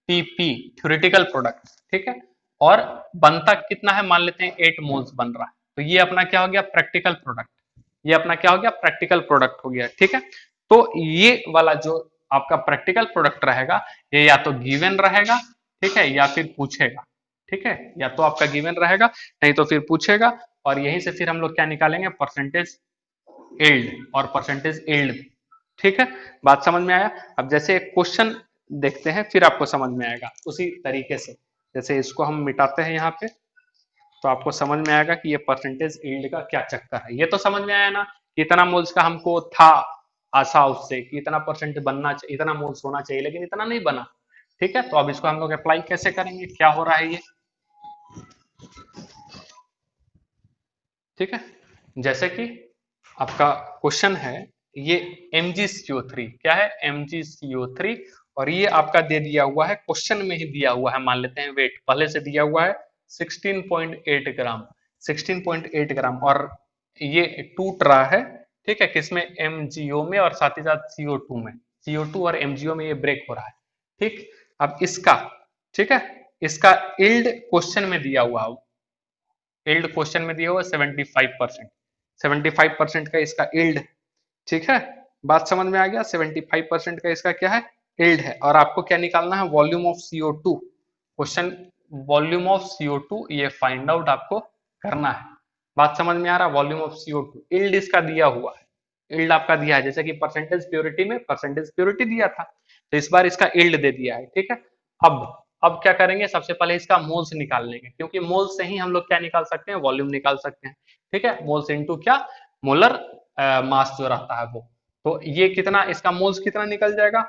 पीपी, थ्योरेटिकल प्रोडक्ट, ठीक है, और बनता कितना है मान लेते हैं 8 मोल्स बन रहा है, तो ये अपना क्या हो गया प्रैक्टिकल प्रोडक्ट, ये अपना क्या हो गया प्रैक्टिकल प्रोडक्ट हो गया, ठीक है। तो ये वाला जो आपका प्रैक्टिकल प्रोडक्ट रहेगा ये या तो गिवन रहेगा, ठीक है, या फिर पूछेगा, ठीक है, या तो आपका गिवन रहेगा नहीं तो फिर पूछेगा, और यहीं से फिर हम लोग क्या निकालेंगे परसेंटेज इल्ड और परसेंटेज इल्ड, ठीक है, बात समझ में आया। अब जैसे एक क्वेश्चन देखते हैं फिर आपको समझ में आएगा उसी तरीके से, जैसे इसको हम मिटाते हैं यहाँ पे तो आपको समझ में आएगा कि ये परसेंटेज यील्ड का क्या चक्कर है। ये तो समझ में आया ना कि इतना मोल्स का हमको था आशा उससे कि इतना परसेंट बनना चाहिए, इतना मोल्स होना चाहिए, लेकिन इतना नहीं बना, ठीक है। तो अब इसको हम लोग अप्लाई कैसे करेंगे, क्या हो रहा है ये, ठीक है, जैसे कि आपका क्वेश्चन है ये MgCO3 क्या है MgCO3, और ये आपका दे दिया हुआ है क्वेश्चन में ही दिया हुआ है, मान लेते हैं वेट पहले से दिया हुआ है 16.8 ग्राम, 16.8 ग्राम। और ये टूट रहा है, ठीक है, किसमें, MgO में, और साथ ही साथ CO2 में, CO2 और MgO में ये ब्रेक हो रहा है। ठीक, अब इसका, ठीक है, इसका इल्ड क्वेश्चन में दिया हुआ, इल्ड क्वेश्चन में दिया हुआ 75%, 75% का इसका इल्ड, ठीक है, बात समझ में आ गया। 75% का इसका क्या है, इल्ड है। और आपको क्या निकालना है, volume of CO2, question volume of CO2 ये फाइंड आउट आपको करना है। बात समझ में आ रहा है, वॉल्यूम ऑफ CO2, इल्ड इसका दिया हुआ है, इल्ड आपका दिया है, जैसे कि परसेंटेज प्योरिटी में परसेंटेज प्योरिटी दिया था, तो इस बार इसका इल्ड दे दिया है, ठीक है। अब क्या करेंगे, सबसे पहले इसका मोल्स निकाल लेंगे, क्योंकि मोल्स से ही हम लोग क्या निकाल सकते हैं, वॉल्यूम निकाल सकते हैं, ठीक है। मोल्स इनटू क्या, मोलर मास जो रहता है वो, तो ये कितना, इसका मोल्स कितना निकल जाएगा,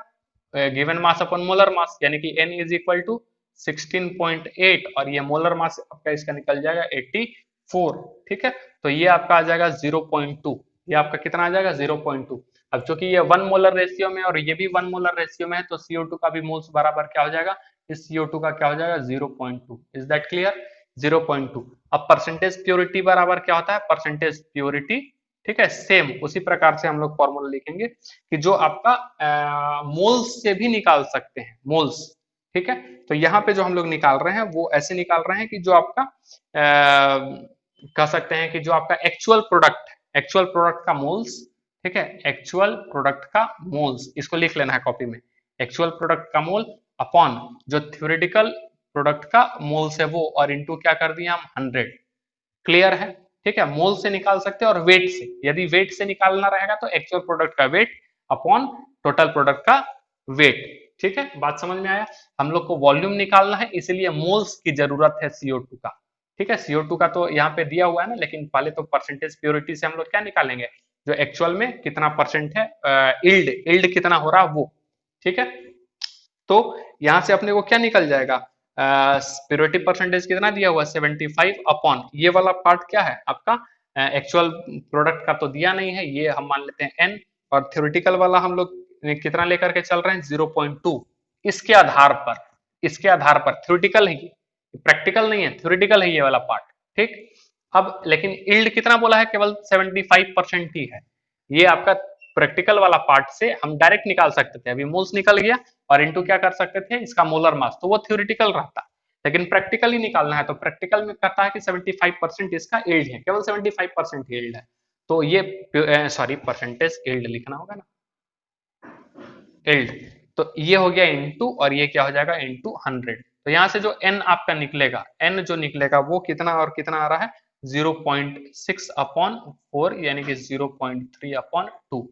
गिवन मास अपन मोलर मास, यानी कि N इज इक्वल टू 16.8, और ये मोलर मास आपका इसका निकल जाएगा 84, ठीक है। तो ये आपका आ जाएगा 0.2, ये आपका कितना आ जाएगा 0.2। अब चूंकि ये 1 मोलर रेशियो में और ये भी 1 मोलर रेशियो में है, तो CO2 का भी मोल्स बराबर क्या हो जाएगा, इस CO2 का क्या हो जाएगा 0.2। Is that clear, 0.2। अब परसेंटेज प्योरिटी बराबर क्या होता है, परसेंटेज प्योरिटी, ठीक है, सेम उसी प्रकार से हम लोग फॉर्मूला लिखेंगे कि जो आपका मोल्स से भी निकाल सकते हैं, मोल्स, ठीक है। तो यहाँ पे जो हम लोग निकाल रहे हैं वो ऐसे निकाल रहे हैं कि जो आपका कह सकते हैं कि जो आपका एक्चुअल प्रोडक्ट का मोल्स, ठीक है, एक्चुअल प्रोडक्ट का मोल्स, इसको लिख लेना है कॉपी में, एक्चुअल प्रोडक्ट का मोल अपॉन जो थ्योरेटिकल प्रोडक्ट का मोल्स है वो, और इनटू क्या कर दिया हम 100। क्लियर है, ठीक है। मोल से निकाल सकते हैं और वेट से, यदि वेट से निकालना रहेगा तो एक्चुअल प्रोडक्ट का वेट अपॉन टोटल प्रोडक्ट का वेट, ठीक है। बात समझ में आया, हम लोग को वॉल्यूम निकालना है, इसलिए मोल्स की जरूरत है CO2 का, ठीक है। CO2 का तो यहाँ पे दिया हुआ है ना, लेकिन पहले तो परसेंटेज प्योरिटी से हम लोग क्या निकालेंगे, जो एक्चुअल में कितना परसेंट है, इल्ड इल्ड कितना हो रहा है वो, ठीक है। तो यहां से अपने को क्या निकल जाएगा, प्योरिटी परसेंटेज कितना दिया हुआ है 75 अपॉन ये वाला पार्ट क्या है आपका, एक्चुअल प्रोडक्ट का तो दिया नहीं है, ये हम मान लेते हैं n, और थ्योरेटिकल वाला हम लोग कितना लेकर के चल रहे हैं 0.2। इसके आधार पर थ्योरेटिकल है, प्रैक्टिकल नहीं है, थ्योरेटिकल है ये वाला पार्ट, ठीक। अब लेकिन इल्ड कितना बोला है, केवल 75% ही है, ये आपका प्रैक्टिकल वाला पार्ट से हम डायरेक्ट निकाल सकते थे, अभी मोल्स निकल गया, और इनटू क्या कर सकते थे, इसका मोलर मास, तो वो थ्योरेटिकल रहता, लेकिन प्रैक्टिकली निकालना है तो प्रैक्टिकल में कहता है कि 75% इसका यील्ड है, केवल 75% यील्ड है, तो ये सॉरी परसेंटेज यील्ड लिखना होगा ना, यील्ड, तो ये हो गया इनटू, और ये क्या हो जाएगा इनटू 100। तो यहां से जो n आपका निकलेगा, n जो निकलेगा वो कितना और कितना आ रहा है 0.6 अपॉन 4, यानी कि 0.3 अपॉन 2,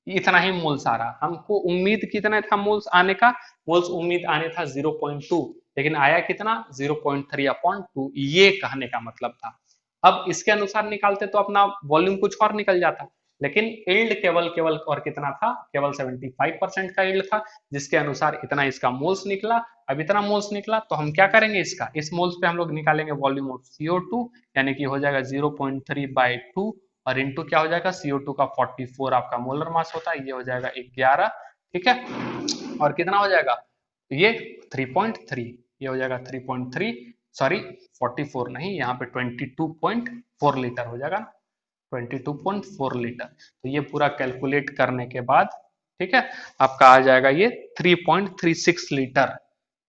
इतना ही मोल्स आ रहा। हमको उम्मीद कितना था मोल्स आने का, मोल्स उम्मीद आने था 0.2, लेकिन आया कितना 0.3 अपॉन 2, ये कहने का मतलब था। अब इसके अनुसार निकालते तो अपना वॉल्यूम कुछ और निकल जाता, लेकिन यील्ड केवल केवल और कितना था, केवल 75% का यील्ड था, जिसके अनुसार इतना इसका मोल्स निकला। अब इतना मोल्स निकला तो हम क्या करेंगे, इसका इस मोल्स पे हम लोग निकालेंगे वॉल्यूम ऑफ CO2, यानी कि हो जाएगा 0.3/2, और इनटू क्या हो जाएगा CO2 का 44 आपका मोलर मास होता है, ये हो जाएगा 11, ठीक है। और कितना हो जाएगा ये 3.3, ये हो जाएगा 3.3, सॉरी 44 नहीं, यहाँ पे 22.4 लीटर हो जाएगा, 22.4 लीटर। तो ये पूरा कैलकुलेट करने के बाद, ठीक है, आपका आ जाएगा ये 3.36 लीटर,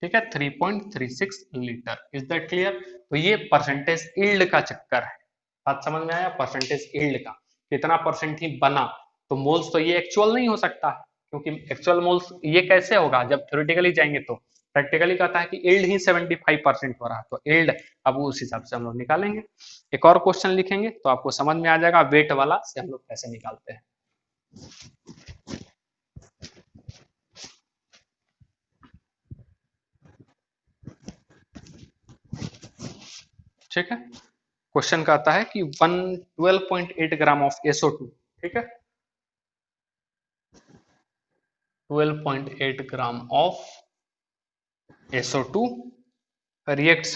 ठीक है, 3.36 लीटर। Is that clear. तो ये परसेंटेज यील्ड का चक्कर है, बात समझ में आया, परसेंटेज यील्ड का कितना परसेंट ही बना, तो मोल्स तो ये एक्चुअल नहीं हो सकता, क्योंकि एक्चुअल मोल्स ये कैसे होगा, जब थ्योरेटिकली जाएंगे तो, प्रैक्टिकली कहता है कि यील्ड ही 75% हो रहा है, तो यील्ड अब उस हिसाब से हम लोग निकालेंगे। एक और क्वेश्चन लिखेंगे तो आपको समझ में आ जाएगा वेट वाला से हम लोग कैसे निकालते हैं। ठीक है, क्वेश्चन कहता है कि 12.8 ग्राम ऑफ SO2, ठीक है, 12.8 gram of SO2 reacts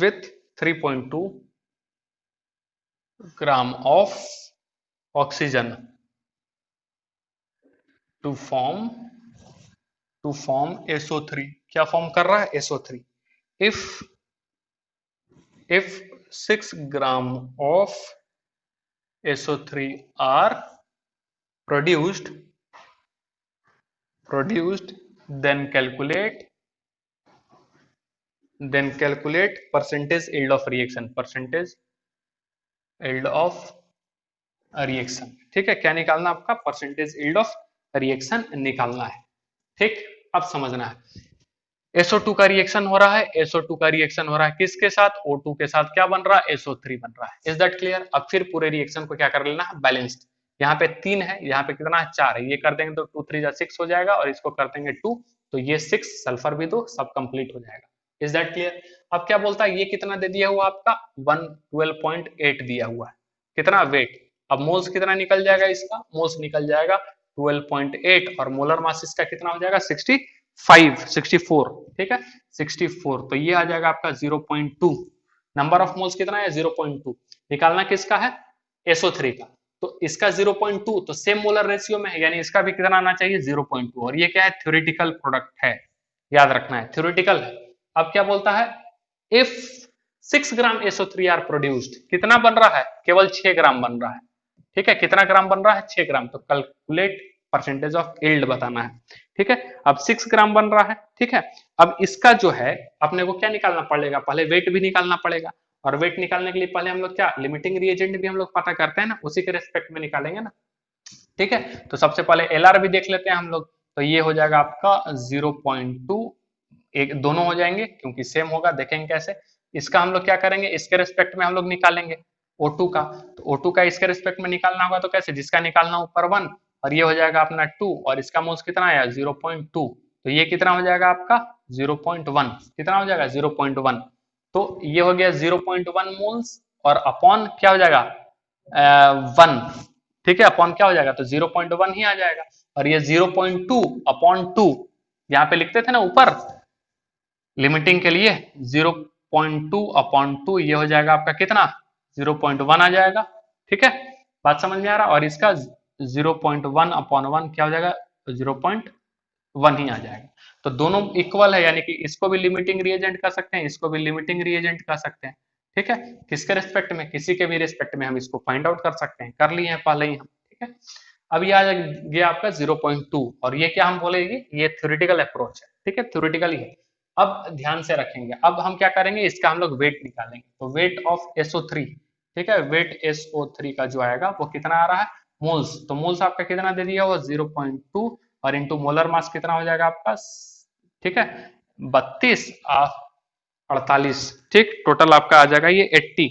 with 3.2 gram of oxygen to form SO3, क्या फॉर्म कर रहा है, SO3। If 6 gram of SO3 are produced then calculate percentage yield of reaction, ठीक है। क्या निकालना आपका, परसेंटेज यील्ड ऑफ रिएक्शन निकालना है। ठीक, अब समझना है, SO2 का रिएक्शन हो रहा है, SO2 का रिएक्शन हो रहा है किसके साथ, O2 के साथ। क्या बन रहा है, SO3 बन रहा है। Is that clear. अब फिर पूरे रिएक्शन को क्या कर लेना है, बैलेंस्ड। यहाँ पे 3 है, यहाँ पे कितना है, 4 है। ये कर देंगे तो 2 3 6 हो जाएगा, और इसको कर देंगे 2 तो ये 6, सल्फर भी 2, सब कंप्लीट हो जाएगा। Is that clear. अब क्या बोलता है, ये कितना दे दिया हुआ आपका, 112.8 दिया हुआ है। कितना वेट, अब मोल्स कितना निकल जाएगा, इसका मोल्स निकल जाएगा 12.8, और मोलर मास इसका कितना हो जाएगा, 64। ठीक है, 64। तो ये आ जाएगा आपका 0.2। नंबर ऑफ मोल्स कितना है, 0.2। निकालना किसका है, SO3 का। तो इसका 0.2 तो सेम मोलर रेशियो में है, यानी इसका भी कितना आना चाहिए, 0.2। और ये क्या है, थ्योरेटिकल प्रोडक्ट है, याद रखना है, थ्योरेटिकल है। अब क्या बोलता है, if 6 gram SO3 are produced, कितना बन रहा है, केवल 6 ग्राम बन रहा है। ठीक है, कितना ग्राम बन रहा है, 6 ग्राम। तो कैलकुलेट परसेंटेज ऑफ यील्ड बताना है। ठीक है, अब 6 ग्राम बन रहा है। ठीक है, अब इसका जो है अपने को क्या निकालना पड़ेगा, पहले वेट भी निकालना पड़ेगा। और वेट निकालने के लिए पहले हम लोग क्या, लिमिटिंग रिएजेंट भी हम लोग पता करते हैं ना, उसी के रेस्पेक्ट में निकालेंगे ना। ठीक है, तो सबसे पहले LR भी देख लेते हैं हम लोग। तो ये हो जाएगा आपका 0.2, एक दोनों हो जाएंगे क्योंकि सेम होगा। देखेंगे कैसे, इसका हम लोग क्या करेंगे, इसके रेस्पेक्ट में हम लोग निकालेंगे O2 का। तो O2 का इसके रेस्पेक्ट में निकालना होगा, तो कैसे, जिसका निकालना ऊपर 1, और ये हो जाएगा अपना 2, और इसका मोल्स कितना आया, 0.2। तो ये कितना हो जाएगा आपका 0.1, कितना हो जाएगा 0.1। तो ये हो गया 0.1 मोल्स, और अपॉन क्या हो जाएगा 1। ठीक है, अपॉन क्या हो जाएगा, तो 0.1 ही आ जाएगा। और ये 0.2 अपॉन 2, यहाँ पे लिखते थे ना ऊपर लिमिटिंग के लिए, 0.2 अपॉन 2, ये हो जाएगा आपका कितना, 0.1 आ जाएगा। ठीक है, बात समझ में आ रहा। और इसका 0.1 अपॉन 1 क्या हो जाएगा, 0.1 ही आ जाएगा। तो दोनों इक्वल है, यानी कि इसको भी लिमिटिंग रिएजेंट कर सकते हैं, इसको भी लिमिटिंग रिएजेंट कर सकते हैं। ठीक है, किसके रिस्पेक्ट में, किसी के भी रिस्पेक्ट में हम इसको फाइंड आउट कर सकते हैं, कर लिए हैं पहले ही हम। ठीक है, अब ये आ गया आपका 0.2, और ये क्या हम बोलेंगे, ये थ्योरेटिकल अप्रोच है। ठीक है, थ्योरेटिकल ही है। अब ध्यान से रखेंगे, अब हम क्या करेंगे, इसका हम लोग वेट निकालेंगे। तो वेट ऑफ SO3, ठीक है, वेट SO3 का जो आएगा वो कितना आ रहा है, मोल्स। तो मोल्स आपका कितना दे दिया, वो 0.2, और इंटू मोलर मास कितना हो जाएगा आपका, ठीक है, 32 48। ठीक, टोटल आपका आ जाएगा ये 80।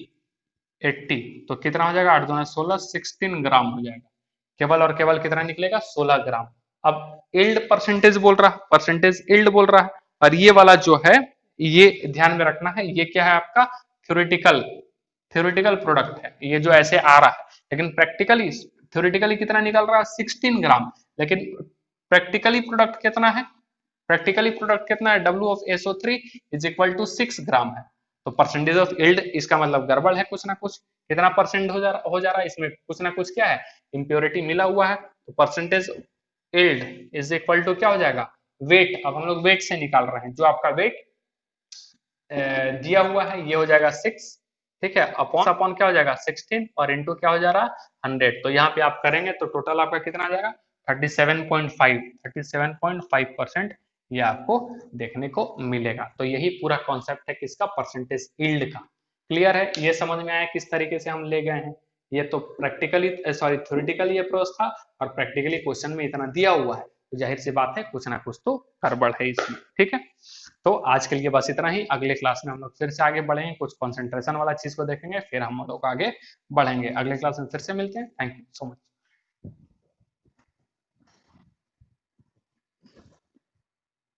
तो कितना हो जाएगा, 8 दूना 16, 16 ग्राम हो जाएगा। केवल और केवल कितना निकलेगा, 16 ग्राम। अब यील्ड परसेंटेज बोल रहा है, परसेंटेज यील्ड बोल रहा है। और ये वाला जो है, ये ध्यान में रखना है, ये क्या है आपका थ्योरेटिकल प्रोडक्ट है, ये जो ऐसे आ रहा है। लेकिन प्रैक्टिकली, थ्योरेटिकली कितना निकल रहा है, 16 ग्राम। लेकिन प्रैक्टिकली प्रोडक्ट कितना है, प्रैक्टिकली प्रोडक्ट कितना है, W of SO3 is equal to 6 gram है। तो परसेंटेज ऑफ यील्ड, इसका मतलब गड़बड़ है कुछ ना कुछ। कितना परसेंट हो जा रहा है, इसमें कुछ ना कुछ क्या है, इम्प्योरिटी मिला हुआ है। तो percentage yield is equal to क्या हो जाएगा, वेट। अब हम लोग वेट से निकाल रहे हैं, जो आपका वेट दिया हुआ है ये हो जाएगा 6। ठीक है, अपॉन अपॉन क्या हो जाएगा 16, और इंटू क्या हो जा रहा है 100। तो यहाँ पे आप करेंगे तो टोटल आपका कितना आ जाएगा 37.5% ये आपको देखने को मिलेगा। तो यही पूरा कॉन्सेप्ट है किसका, परसेंटेज यील्ड का। क्लियर है, ये समझ में आया किस तरीके से हम ले गए हैं। ये तो प्रैक्टिकली थ्योरेटिकली अप्रोच था, और प्रैक्टिकली क्वेश्चन में इतना दिया हुआ है, तो जाहिर सी बात है कुछ ना कुछ तो गड़बड़ है इसमें। ठीक है, तो आज के लिए बस इतना ही। अगले क्लास में हम लोग फिर से आगे बढ़ेंगे, कुछ कंसंट्रेशन वाला चीज को देखेंगे, फिर हम लोग आगे बढ़ेंगे। अगले क्लास में फिर से मिलते हैं। Thank you so much.